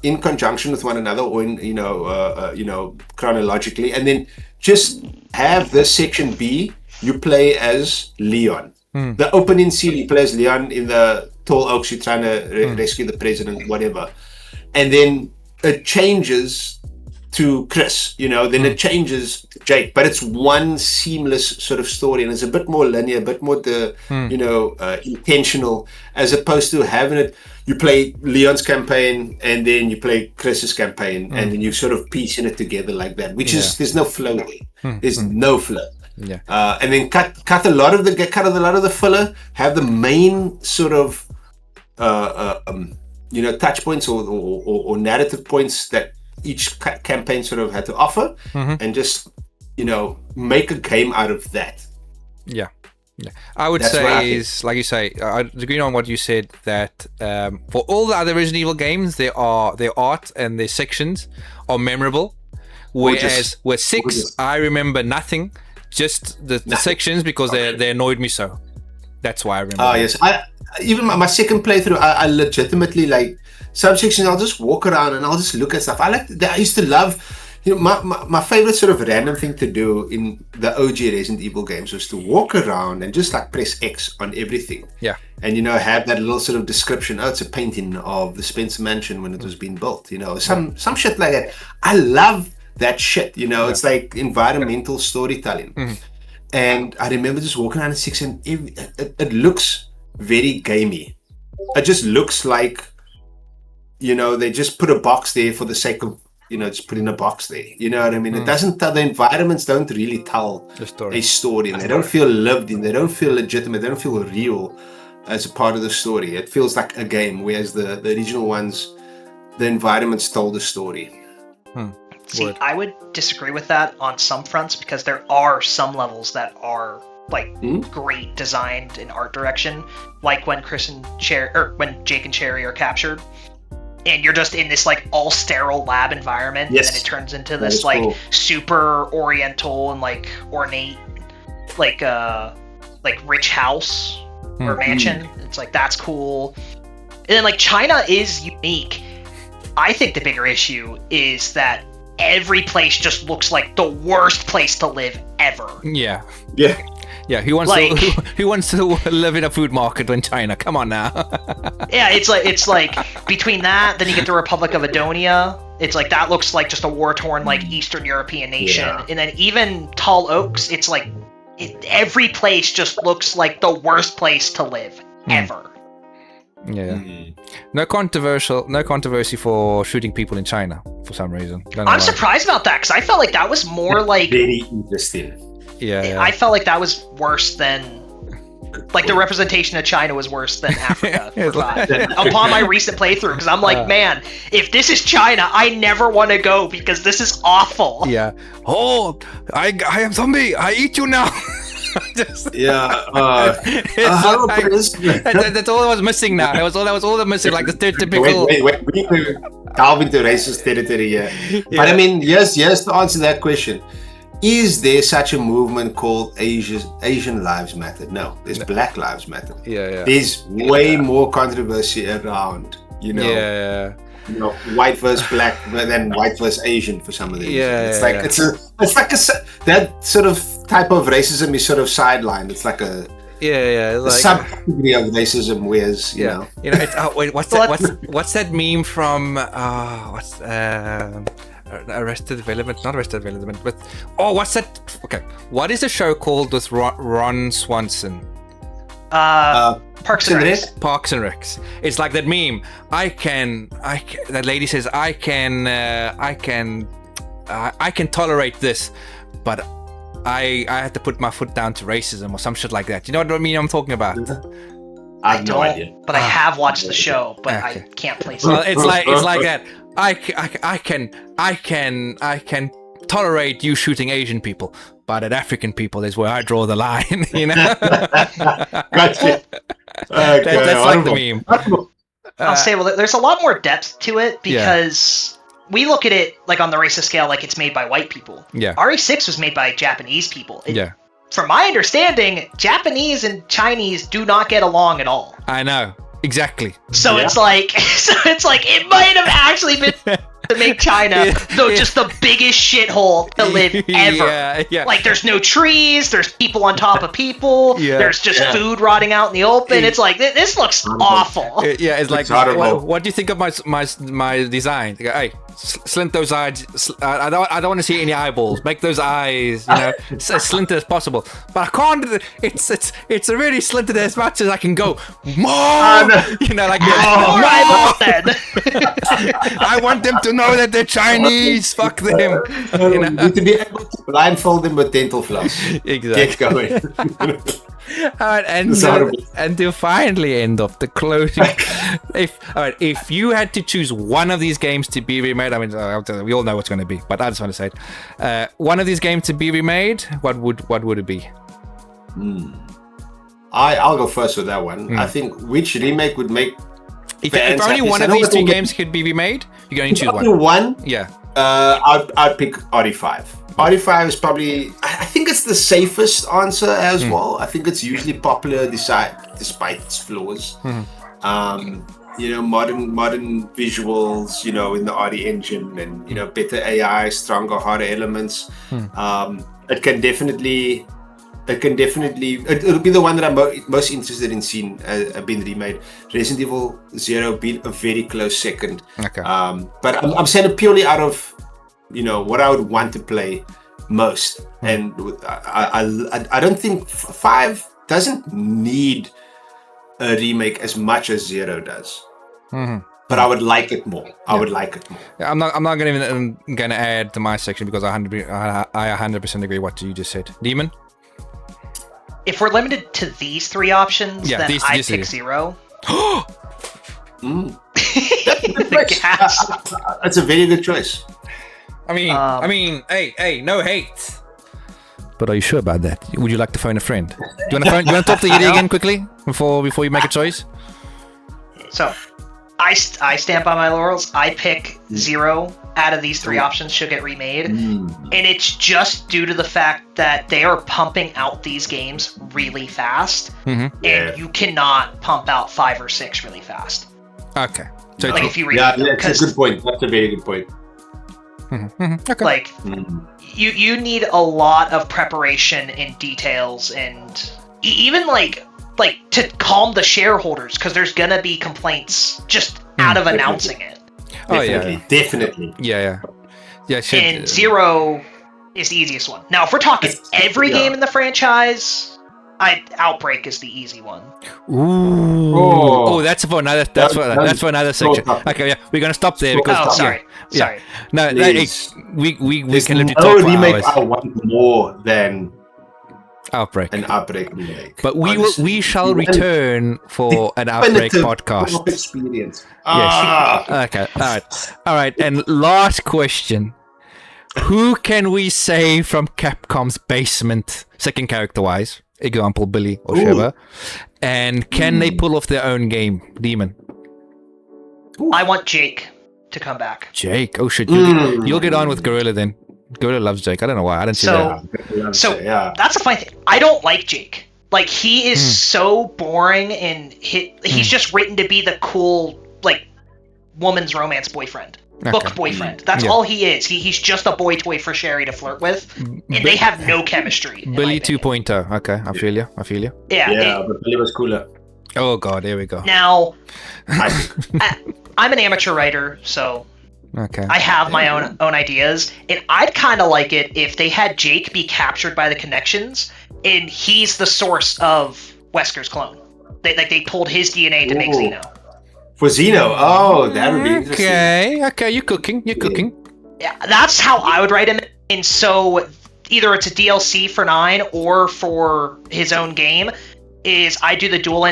in conjunction with one another, or in chronologically, and then just have this section B, you play as Leon. The opening scene, you play as Leon in the tall oaks, you're trying to rescue the president, whatever. And then it changes to Chris, then it changes to Jake, but it's one seamless sort of story, and it's a bit more linear, a bit more intentional, as opposed to having it, you play Leon's campaign and then you play Chris's campaign, and then you sort of piecing it together like that, which is, there's no flow there. There's no flow. And then cut a lot of the filler, have the main sort of touch points or narrative points that each campaign sort of had to offer, and just make a game out of that. I would say is, like you say, I agree on what you said, that for all the other Resident Evil games, their art and their sections are memorable, whereas with 6 I remember nothing, just the sections, because they annoyed me so. That's why I remember. Oh yes, even my second playthrough, I legitimately like subsections. I'll just walk around and I'll just look at stuff. I used to love, my favorite sort of random thing to do in the OG Resident Evil games was to walk around and just like press X on everything. Yeah. And have that little sort of description. Oh, it's a painting of the Spencer Mansion when it was being built. Some shit like that. I love that shit. It's like environmental storytelling. Mm-hmm. And I remember just walking around in 6 and it looks very gamey. It just looks like, they just put a box there for the sake of, just putting a box there. You know what I mean? It doesn't tell, the environments don't really tell a story. And they don't feel lived in. They don't feel legitimate. They don't feel real as a part of the story. It feels like a game, whereas the original ones, the environments told the story. See, I would disagree with that on some fronts because there are some levels that are like great designed in art direction, like when when Jake and Cherry are captured, and you're just in this like all sterile lab environment, and then it turns into this like super oriental and like ornate, like rich house or mansion. It's like that's cool, and then like China is unique. I think the bigger issue is that every place just looks like the worst place to live ever. Yeah. Who wants to live in a food market in China? Come on now. Yeah, it's like between that, then you get the Republic of Edonia. It's like that looks like just a war-torn like Eastern European nation, and then even Tall Oaks. It's like every place just looks like the worst place to live ever. Yeah. No controversy for shooting people in China for some reason. I'm surprised about that because I felt like that was more like very interesting. Yeah. I felt like that was worse than like the representation of China was worse than Africa. Upon my recent playthrough, because I'm like, man, if this is China, I never want to go because this is awful. Yeah. Oh, I am zombie. I eat you now. That's all I was missing now. That was all that missing, like the typical. Wait. We need to delve into racist territory here. But I mean, yes, to answer that question, is there such a movement called Asian Lives Matter? No, there's Black Lives Matter. Yeah. There's way more controversy around, white versus black, than white versus Asian for some of these. It's like that sort of type of racism is sort of sidelined. It's like a sub-category of racism, whereas what's that meme from Arrested Development? Not Arrested Development, but what's that? Okay, what is the show called with Ron Swanson? Parks and Rec. Parks and Recs. It's like that meme. That lady says, I can tolerate this, but I had to put my foot down to racism or some shit like that. You know what I mean? I'm talking about. I have no idea. But I have watched the show, but I can't place it. Well, it's like that. I can tolerate you shooting Asian people, but at African people is where I draw the line. Gotcha. That's like the meme. I'll say, well, there's a lot more depth to it because we look at it like on the racist scale, like it's made by white people. Yeah. RE6 was made by Japanese people. From my understanding, Japanese and Chinese do not get along at all. I know. Exactly. So it's like it might have actually been to make China just the biggest shithole to live ever. Yeah. Like there's no trees, there's people on top of people, there's just food rotting out in the open. It's like this looks awful. It's like what do you think of my design? Hey, slint those eyes. I don't want to see any eyeballs. Make those eyes, as slinted as possible. But I can't. It's really slinted as much as I can go. More, like more eyeballs then. I want them to know that they're Chinese. Fuck them. Need to be able to blindfold them with dental floss. Exactly. Get going. All right, and to finally end off the closing, if you had to choose one of these games to be remade, I mean, we all know what's going to be, but I just want to say it. One of these games to be remade, what would it be? I'll go first with that one. I think which remake would make if only one of these two games could be remade, you can only choose one. One? Yeah. I'd pick RE5. RE5 is probably, I think it's the safest answer as well. I think it's usually popular despite its flaws. Modern visuals, in the RD engine, and better AI, stronger, harder elements. It'll be the one that I'm most interested in seeing being remade. Resident Evil 0 being a very close second. Okay. But I'm saying it purely out of what I would want to play most, and I don't think 5 doesn't need a remake as much as 0 does. But I would like it more. Yeah, I'm not gonna add to my section because I 100% agree what you just said. Demon. If we're limited to these 3 options, then I pick 0. The gas. That's a very good choice. I mean, hey, no hate. But are you sure about that? Would you like to phone a friend? Do you want to talk to Edie again quickly before you make a choice? So, I stand by my laurels. I pick 0 out of these 3 options should get remade. And it's just due to the fact that they are pumping out these games really fast. And you cannot pump out 5 or 6 really fast. Okay. So like if you read that's a good point. That's a very good point. Okay. Like you need a lot of preparation and details, and even like to calm the shareholders, because there's gonna be complaints just out of announcing it. Definitely. Yeah. And 0 is the easiest one. Now, if we're talking every game in the franchise, Outbreak is the easy one. Ooh. Oh, that's for another. That's for another section. Okay, yeah, we're gonna stop there because. Sorry. No, we can literally talk for remake hours. I want more than Outbreak. An Outbreak remake. But we shall return for an Outbreak podcast. Experience. Yes. Okay. All right. And last question: who can we say from Capcom's basement, second character-wise? Example, Billy or Shiva, and can they pull off their own game? Demon. I want Jake to come back. Jake? Oh shit! You'll get on with Gorilla then. Gorilla loves Jake. I don't know why. I didn't see that. So that's a funny thing. I don't like Jake. Like, he is so boring, and he's just written to be the cool woman's romance boyfriend. Book boyfriend. That's all he is. He's just a boy toy for Sherry to flirt with, and they have no chemistry. Billy 2.0. Okay, I feel you. Yeah, but Billy was cooler. Oh god, there we go. Now, I'm an amateur writer, so I have my own ideas, and I'd kind of like it if they had Jake be captured by the connections, and he's the source of Wesker's clone. They pulled his DNA to make Xeno. For Xeno, that would be interesting. Okay, you're cooking. Yeah, that's how I would write him. And so either it's a DLC for 9 or for his own game, is I do the dual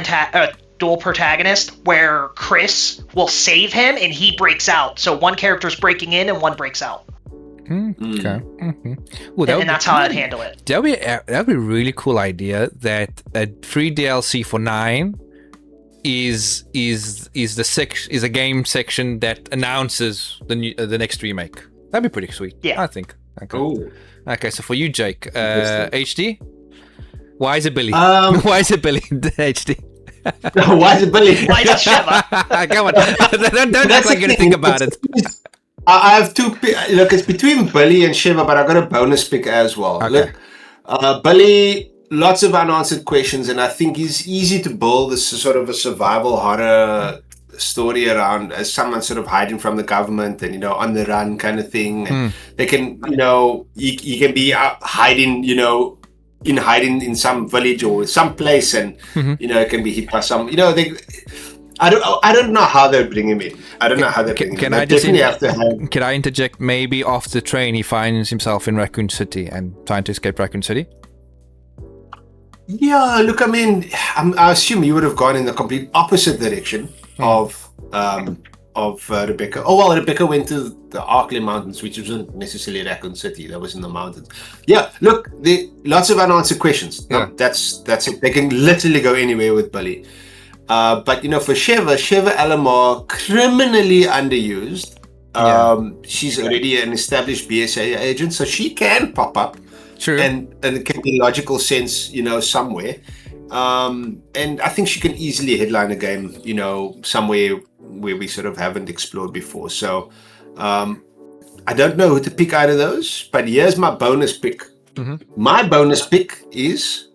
protagonist where Chris will save him and he breaks out. So one character's breaking in and one breaks out. Okay. Well, and that's how I'd handle it. That'd be a really cool idea, that a free DLC for 9 is a game section that announces the next remake. That'd be pretty sweet. Yeah, I think. Okay, so for you, Jake, HD. Why is it Billy? Why is it Billy? HD. Why is it Billy? Why is it Shiva? Come on, don't act like you're gonna think about it. I have two. Look, it's between Billy and Shiva, but I got a bonus pick as well. Okay. Look, Billy. Lots of unanswered questions, and I think he's easy to build this sort of a survival horror story around as someone sort of hiding from the government and on the run kind of thing. And they can, he can be hiding, hiding in some village or some place, and it can be hit by some. I don't know how they'll bring him in. I don't know how they'll bring him in. Can I interject? Maybe off the train he finds himself in Raccoon City and trying to escape Raccoon City. Yeah, look, I mean, I assume you would have gone in the complete opposite direction of Rebecca. Oh, well, Rebecca went to the Arklay Mountains, which wasn't necessarily Raccoon City. That was in the mountains. Yeah, look, lots of unanswered questions. Yeah. That's it. They can literally go anywhere with Billy. But, for Shiva Alamar, criminally underused. She's already an established BSA agent, so she can pop up. True. and it can be logical sense, somewhere. And I think she can easily headline a game, somewhere where we sort of haven't explored before. So I don't know who to pick out of those, but here's my bonus pick. My bonus pick is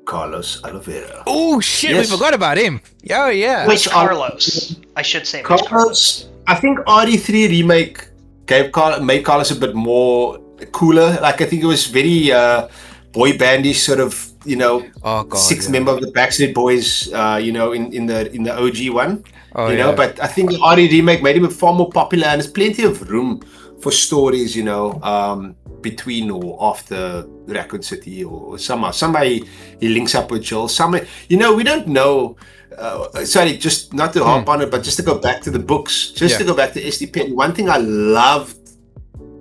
Carlos Oliveira. Oh shit, Yes. we forgot about him. Oh yeah. Which Carlos? I should say which Carlos. I think RD3 Remake made Carlos a bit more cooler. Like, I think it was very boy bandish, sort of, sixth member of the Backstreet Boys, in the OG one. But I think the RD Remake made him far more popular, and there's plenty of room for stories, between or after Raccoon City, or somehow somebody he links up with Joel. Somewhere, we don't know. Sorry, just not to harp on it, but just to go back to the books, to go back to SDP. One thing I loved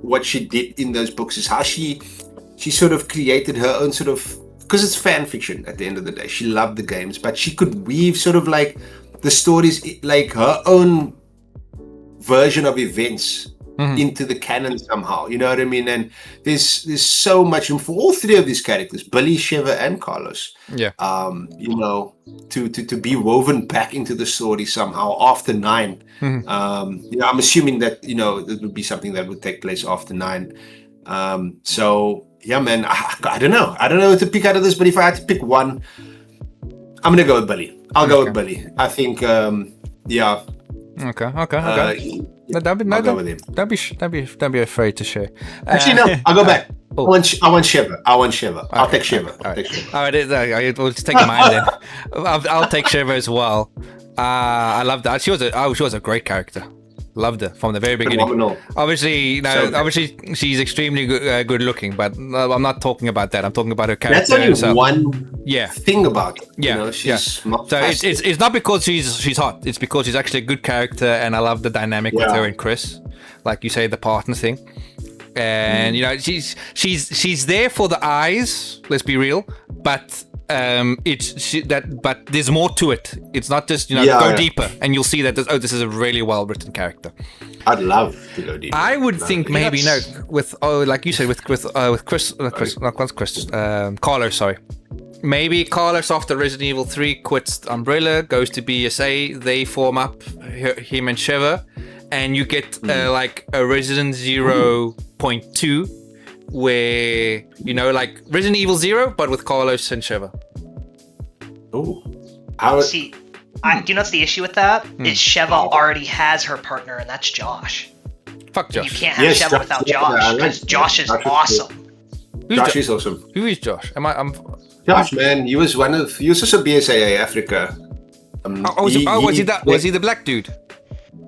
what she did in those books is how she sort of created her own sort of, because it's fan fiction at the end of the day. She loved the games, but she could weave sort of like the stories, like her own version of events into the canon somehow. You know what I mean? And there's so much room for all three of these characters, Billy, Sheva, and Carlos. Yeah. To be woven back into the story somehow after 9. I'm assuming that it would be something that would take place after 9. So yeah, man, I don't know what to pick out of this, but if I had to pick one, I'm gonna go with Billy. I'll go with Billy. I think yeah. Okay. I'll go with him. Don't be afraid to share. Actually, no. I'll go back. I want Sheva. I'll take Sheva. All right, we'll just take mine then. I'll take Sheva as well. I loved that. She was a great character. Loved her from the very beginning. Phenomenal. Obviously, obviously she's extremely good looking, but I'm not talking about that. I'm talking about her character. That's only one thing about it. Yeah, she's not. So it's not because she's hot. It's because she's actually a good character, and I love the dynamic with her and Chris, like you say, the partner thing. And she's there for the eyes. Let's be real, but. But there's more to it. It's not just go deeper, and you'll see that this is a really well written character. I'd love to go deeper. I would think maybe like you said with Chris, Carlos. Sorry, maybe Carlos after Resident Evil 3 quits Umbrella, goes to BSA. They form up him and Sheva, and you get like a Resident 0.2. Where like Resident Evil 0, but with Carlos and Sheva. Oh, see, do you know what's the issue with that? Is Sheva already has her partner, and that's Josh. Fuck Josh. You can't have Sheva without Josh, because Josh is awesome. Josh is awesome. Who is Josh? Josh, man, he was also BSAA Africa. Was he the black dude?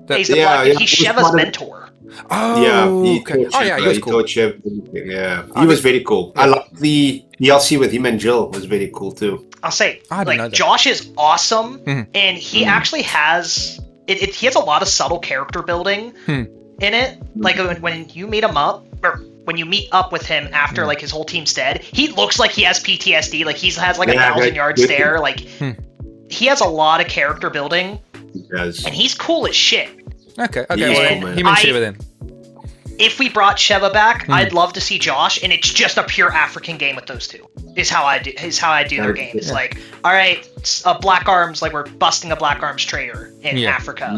He's the black dude. He's Sheva's mentor. Oh, yeah, okay. He was cool. He was very cool. I like the DLC with him and Jill. Was very cool too. I'll say, Josh is awesome, and he actually has he has a lot of subtle character building in it. Like when you meet him up, or when you meet up with him after like his whole team's dead, he looks like he has PTSD. Like he has like 1,000 yard stare. Like he has a lot of character building. He does, and he's cool as shit. Okay. Well, him and Sheva then. If we brought Sheva back, I'd love to see Josh, and it's just a pure African game with those two. Is how I do their game. It's like, all right, Black Arms, like we're busting a Black Arms trader in Africa.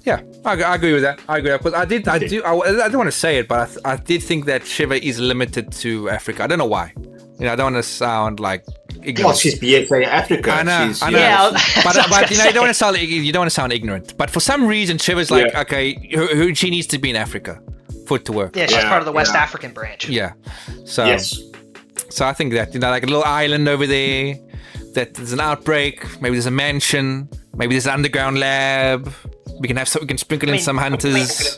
Yeah, I agree with that. But I don't want to say it, but I did think that Sheva is limited to Africa. I don't know why. I don't want to sound like ignorant. Well, she's BSA Africa. I know. Yeah. But you don't want to sound ignorant. But for some reason, Sheva's like, okay, she needs to be in Africa for it to work. Yeah, she's part of the West African branch. Yeah. So I think that like a little island over there, that there's an outbreak. Maybe there's a mansion. Maybe there's an underground lab. We can sprinkle in some hunters.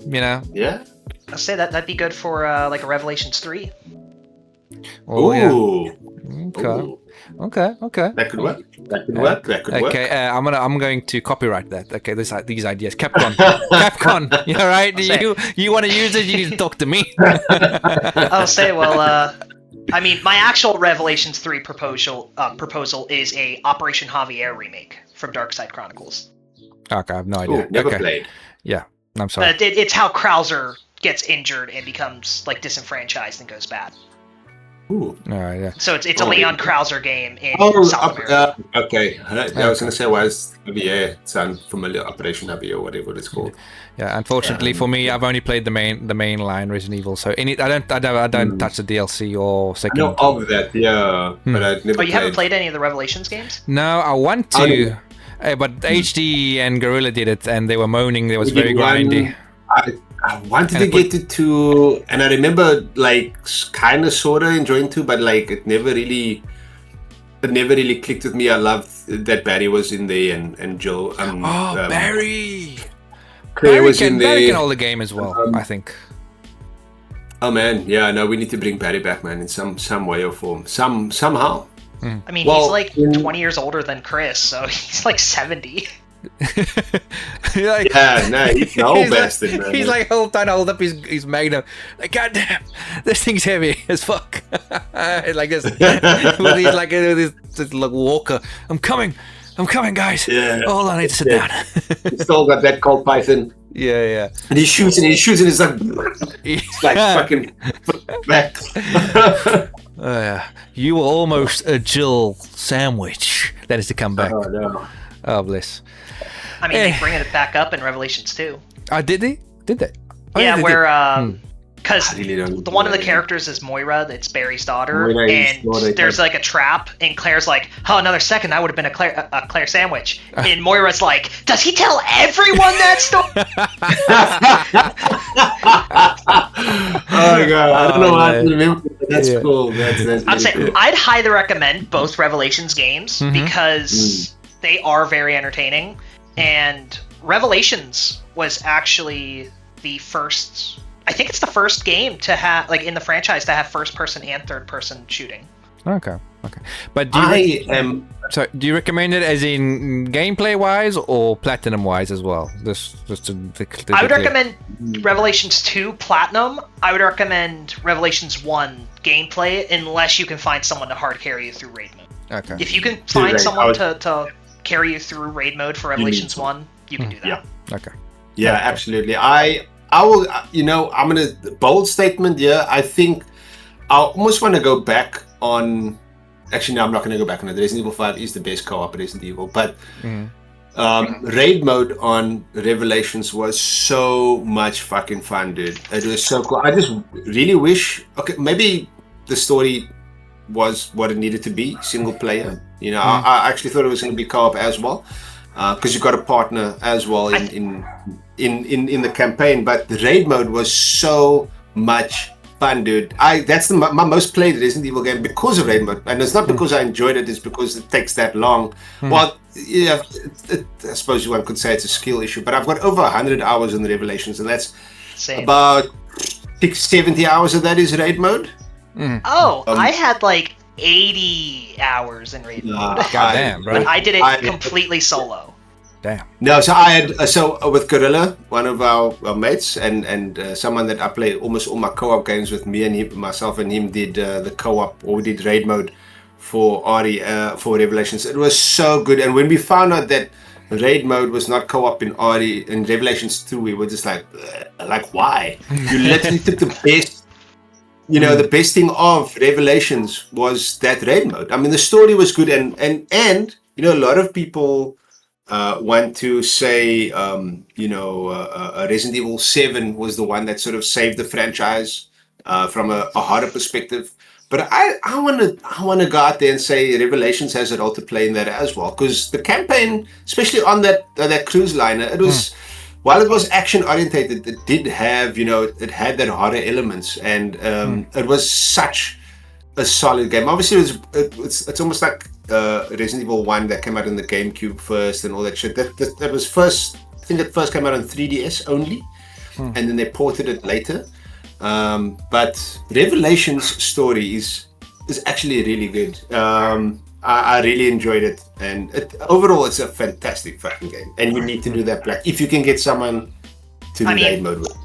Yeah. I'll say that'd be good for like a Revelations 3. Oh, Ooh. Yeah. Okay. That could work. Okay, I'm going to copyright that. Okay, these ideas. Capcom. You all right? You want to use it? You need to talk to me. I'll say, well, I mean, my actual Revelations 3 proposal is a Operation Javier remake from Dark Side Chronicles. Okay, I have no idea. Ooh, never played. Yeah, I'm sorry. It's how Krauser gets injured and becomes like disenfranchised and goes bad. Ooh. All right, yeah. So it's a Leon Krauser game in Oh, South America. okay. I was gonna say, why is Javier sound familiar? Operation Javier, whatever it's called. Yeah, unfortunately for me, I've only played the main line Resident Evil, so I don't touch the DLC or I second. know of that, yeah, but I've never. Oh, you haven't played any of the Revelations games? No, I want to, but HD and Gorilla did it, and they were moaning. It was very grindy. I wanted to get it to, and I remember like kind of sort of enjoying to, but like it never really clicked with me. I loved that Barry was in there and Joe. Barry! Claire was in there. Barry can hold the game as well, I think. Oh man, yeah, no, we need to bring Barry back, man, in some way or form, somehow. I mean, he's like 20 years older than Chris, so he's like 70. Like, yeah, no, he's an old bastard, man. He's like trying to hold up his Magnum. Like, goddamn, this thing's heavy as fuck. Like this, with his like walker. I'm coming, guys. Yeah. Hold on, I need to sit down. He's still got that cold python. Yeah. And he shoots and it's like fucking back. You were almost a Jill sandwich. That is to come back. Oh no. Oh bliss. I mean, they bring it back up in Revelations 2. Did they? Oh, yeah, they where because really the one of the characters is Moira, it's Barry's daughter, and daughter, there's like a trap, and Claire's like, "Oh, another second, that would have been a Claire sandwich." And Moira's like, "Does he tell everyone that story?" Oh god, I don't know how to remember. That's cool. That's I'd say cool. I'd highly recommend both Revelations games because they are very entertaining, and Revelations was actually the first. I think it's the first game to have, like, in the franchise, to have first-person and third-person shooting. Okay. But do you recommend it as in gameplay-wise or platinum-wise as well? I would recommend Revelations 2 Platinum. I would recommend Revelations 1 gameplay, unless you can find someone to hard carry you through raid mode. Okay. If you can find someone to carry you through raid mode for Revelations 1, you can do that. Yeah. Okay. Yeah, absolutely. I will, I'm gonna bold statement here. I think I almost want to go back on. Actually, no, I'm not going to go back on it. Resident Evil 5 is the best co-op Resident Evil, but raid mode on Revelations was so much fucking fun, dude. It was so cool. I just really wish. Okay, maybe the story was what it needed to be, single player. I actually thought it was going to be co-op as well, because you got a partner as well in the campaign. But the raid mode was so much fun, dude. That's my most played Resident Evil game because of raid mode, and it's not because I enjoyed it. It's because it takes that long. Well, yeah, I suppose one could say it's a skill issue, but I've got over 100 hours in the Revelations, and that's about 70 hours of that is raid mode. Oh, I had like 80 hours in raid mode. Goddamn, bro. But I did it completely solo. Damn. No, so I had with Gorilla, one of our mates, and someone that I play almost all my co-op games with. Me and him, myself and him did the co-op, or we did raid mode for RE for Revelations. It was so good, and when we found out that raid mode was not co-op in RE in Revelations 2, we were just like why? You literally took the best. The best thing of Revelations was that raid mode. I mean, the story was good, and a lot of people want to say, Resident Evil 7 was the one that sort of saved the franchise from a harder perspective. But I want to go out there and say Revelations has a role to play in that as well, because the campaign, especially on that cruise liner, it was. While it was action orientated, it did have, it had that horror elements, and it was such a solid game. Obviously, it's almost like Resident Evil 1 that came out in the GameCube first and all that shit. That was first. I think it first came out on 3DS only, and then they ported it later. But Revelations story is actually really good. I really enjoyed it, and overall, it's a fantastic fucking game. And you need to do that if you can get someone to do raid mode with.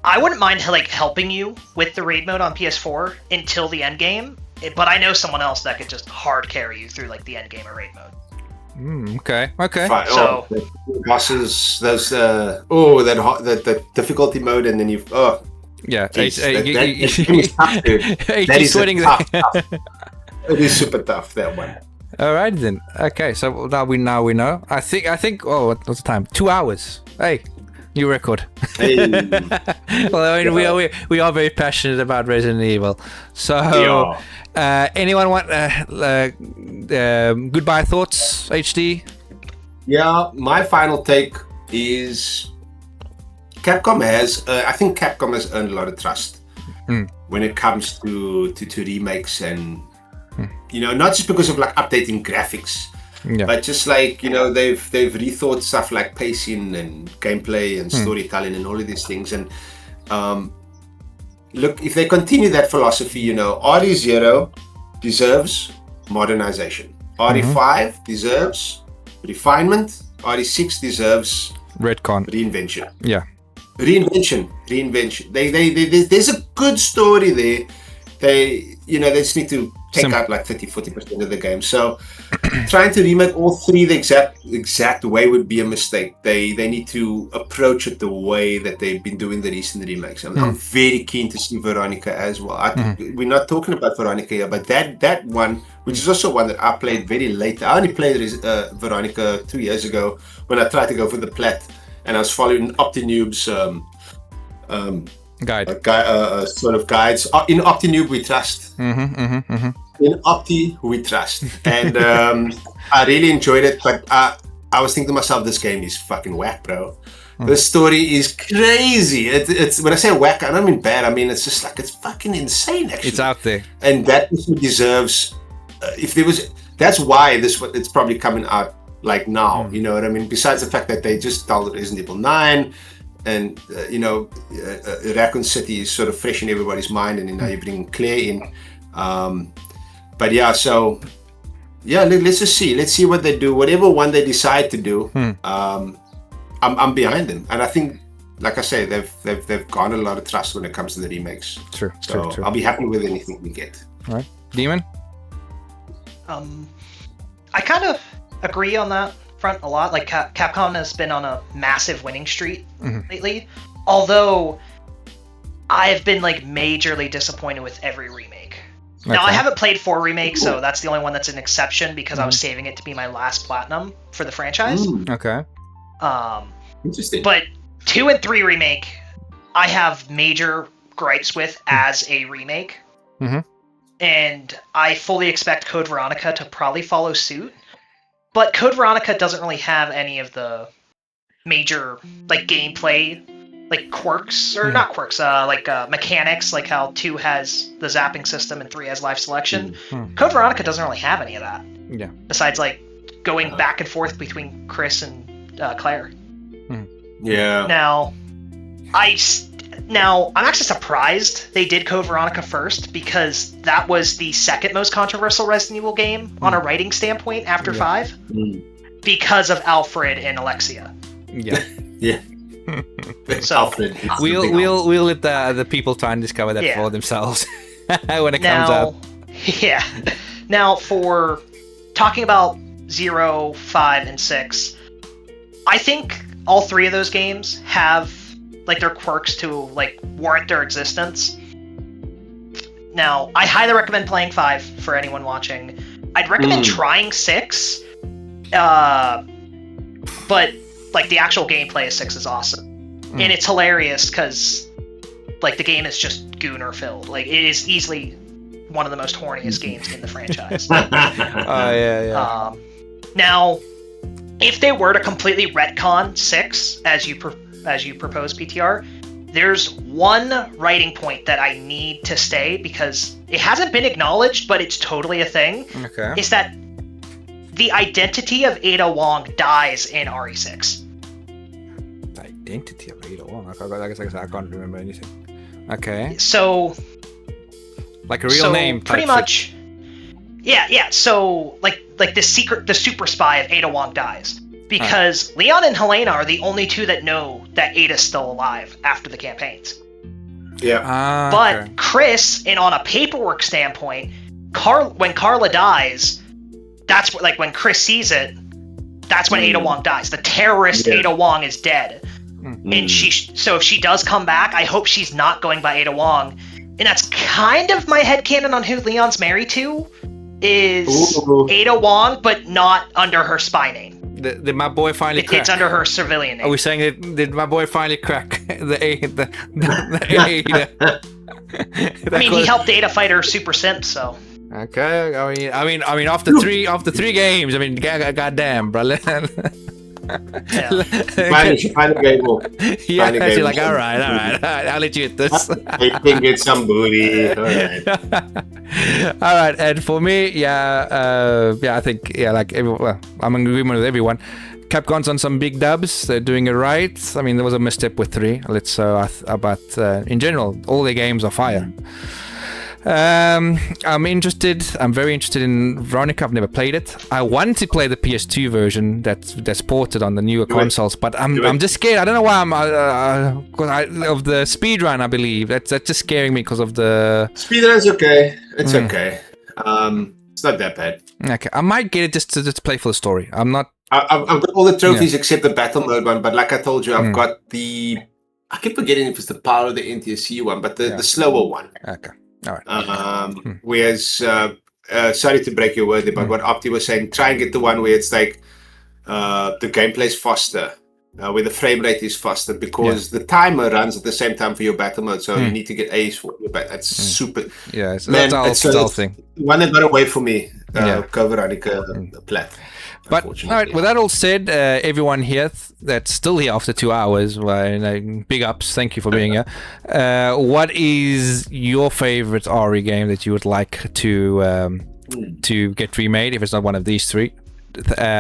I wouldn't mind helping you with the raid mode on PS4 until the end game, but I know someone else that could just hard carry you through like the end game or raid mode. Okay. Fine. So the bosses, those that difficulty mode, and then Yeah, Jeez, that is tough, dude. That is sweating. tough. It is super tough, that one. All right then. Okay, so now we know. I think. Oh, what's the time? 2 hours. Hey, new record. Hey. Well, I mean, we are very passionate about Resident Evil. So, anyone want goodbye thoughts? HD. Yeah, my final take is Capcom has. I think Capcom has earned a lot of trust when it comes to remakes and. Not just because of like updating graphics, but just like they've rethought stuff like pacing and gameplay and storytelling and all of these things. And look, if they continue that philosophy, RE0 deserves modernization. RE5 deserves refinement. RE6 deserves reinvention. Yeah, reinvention. There's a good story there. They just need to take out like 30-40% of the game. So trying to remake all three the exact way would be a mistake. They need to approach it the way that they've been doing the recent remakes. I'm very keen to see Veronica as well. We're not talking about Veronica here, but that one, which is also one that I played very late. I only played Veronica 2 years ago when I tried to go for the plat, and I was following OptiNoob's guide. Sort of guides. In OptiNoob we trust. In Opti we trust. And I really enjoyed it, but I was thinking to myself, this game is fucking whack, bro. The story is crazy. It's when I say whack, I don't mean bad. I mean it's just like it's fucking insane. Actually, it's out there, and that deserves. That's why it's probably coming out like now. You know what I mean? Besides the fact that they just told Resident Evil 9. And Raccoon City is sort of fresh in everybody's mind, and now you bring Claire in. But yeah, so yeah, let's just see. Let's see what they do. Whatever one they decide to do, I'm behind them, and I think, like I say, they've garnered a lot of trust when it comes to the remakes. True. I'll be happy with anything we get. All right, Demon. I kind of agree on that front a lot. Like Capcom has been on a massive winning streak lately, although I've been like majorly disappointed with every remake. Now I haven't played 4 Remake, so that's the only one that's an exception because I was saving it to be my last platinum for the franchise. Okay. Interesting. But 2 and 3 Remake I have major gripes with as a remake. And I fully expect Code Veronica to probably follow suit. But Code Veronica doesn't really have any of the major like gameplay like quirks, or not quirks, mechanics, like how 2 has the zapping system and 3 has life selection. Code Veronica doesn't really have any of that. Yeah. Besides like going back and forth between Chris and Claire. Yeah. Now I'm actually surprised they did Code Veronica first, because that was the second most controversial Resident Evil game on a writing standpoint after 5, because of Alfred and Alexia. Yeah. Yeah. So Alfred. We'll let the people try and discover that for themselves when it comes up. Yeah. Now, for talking about 0, 5, and 6, I think all 3 of those games have like their quirks to like warrant their existence. Now, I highly recommend playing 5 for anyone watching. I'd recommend trying 6, but like the actual gameplay of 6 is awesome, and it's hilarious because like the game is just gooner filled. Like it is easily one of the most horniest games in the franchise. Now, if they were to completely retcon 6 as you propose, PTR, there's one writing point that I need to stay because it hasn't been acknowledged, but it's totally a thing. Okay. Is that the identity of Ada Wong dies in RE6. The identity of Ada Wong? I guess I can't remember anything. Okay. So... like a real name. Pretty much... Yeah. So, like the super spy of Ada Wong dies. Because Leon and Helena are the only 2 that know that Ada's still alive after the campaigns. Yeah. But Chris, and on a paperwork standpoint, when Carla dies, that's like when Chris sees it, that's when Ada Wong dies. The terrorist Ada Wong is dead. And so if she does come back, I hope she's not going by Ada Wong. And that's kind of my headcanon on who Leon's married to, is Ada Wong, but not under her spy name. Did my boy finally crack? It's under her civilian name. Are we saying that, did my boy finally crack the Ada? I mean, he helped Ada fight her super simp, so. Okay, I mean, after three games, I mean, goddamn, bro. Finally gable. Yeah, she's like, all right, I'll let you hit this. I can get some booty. All right. All right, and for me, I think, like, I'm in agreement with everyone. Capcom's on some big dubs. They're doing it right. I mean, there was a misstep with 3. But in general, all their games are fire. I'm very interested in Veronica. I've never played it. I want to play the PS2 version that's ported on the newer consoles, but I'm just scared. I don't know why of the speedrun, I believe. That's just scaring me because of the... Speedrun's okay. It's okay. It's not that bad. Okay, I might get it just to play for the story. I'm not... I've got all the trophies except the battle mode one, but like I told you, I've got the... I keep forgetting if it's the power of the NTSC one, but the slower one. Okay. All right. Whereas, sorry to break your word there, but what Opti was saying, try and get the one where it's like the gameplay's faster, where the frame rate is faster, because the timer runs at the same time for your battle mode, so you need to get A's for your battle. That's super. Yeah, that's a thing. One that got away from me, Veronica Platt. But all right, with that all said, everyone here that's still here after 2 hours, big ups, thank you for being here. What is your favorite RE game that you would like to get remade, if it's not one of these 3?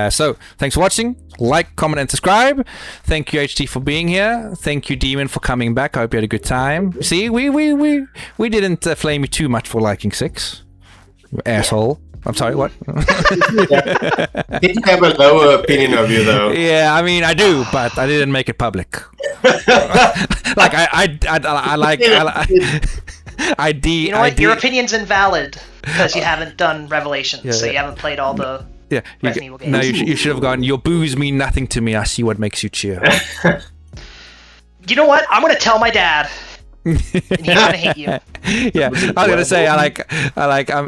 So, thanks for watching. Like, comment, and subscribe. Thank you, HT, for being here. Thank you, Demon, for coming back. I hope you had a good time. See, we didn't flame you too much for liking 6. You asshole. I'm sorry, what? Did you have a lower opinion of you, though? Yeah, I mean, I do, but I didn't make it public. Like, You know what? Your opinion's invalid because you haven't done Revelations, so you haven't played all the Resident Evil games. No, you should have gone, your booze mean nothing to me. I see what makes you cheer. You know what? I'm going to tell my dad. And he's gonna hate you. Yeah, I was gonna say I'm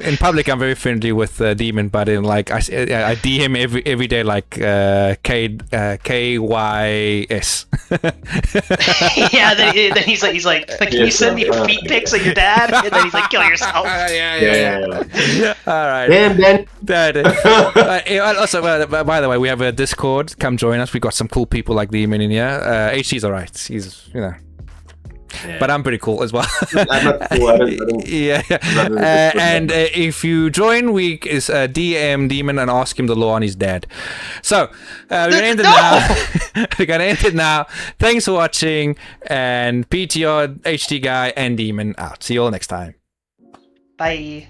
in public. I'm very friendly with Demon, but in like I DM every day like KYS. Yeah, then he's like, can you send me feet pics of your dad? And then he's like, kill yourself. Yeah. All right. Damn. Also, by the way, we have a Discord. Come join us. We got some cool people like Demon in here. HC's alright. He's but I'm pretty cool as well. I'm not cool. I don't and if you join, we DM Demon and ask him the law on his dad. So we're gonna end it now. We're gonna end it now. Thanks for watching, and PTR, HT Guy, and Demon out. See you all next time. Bye.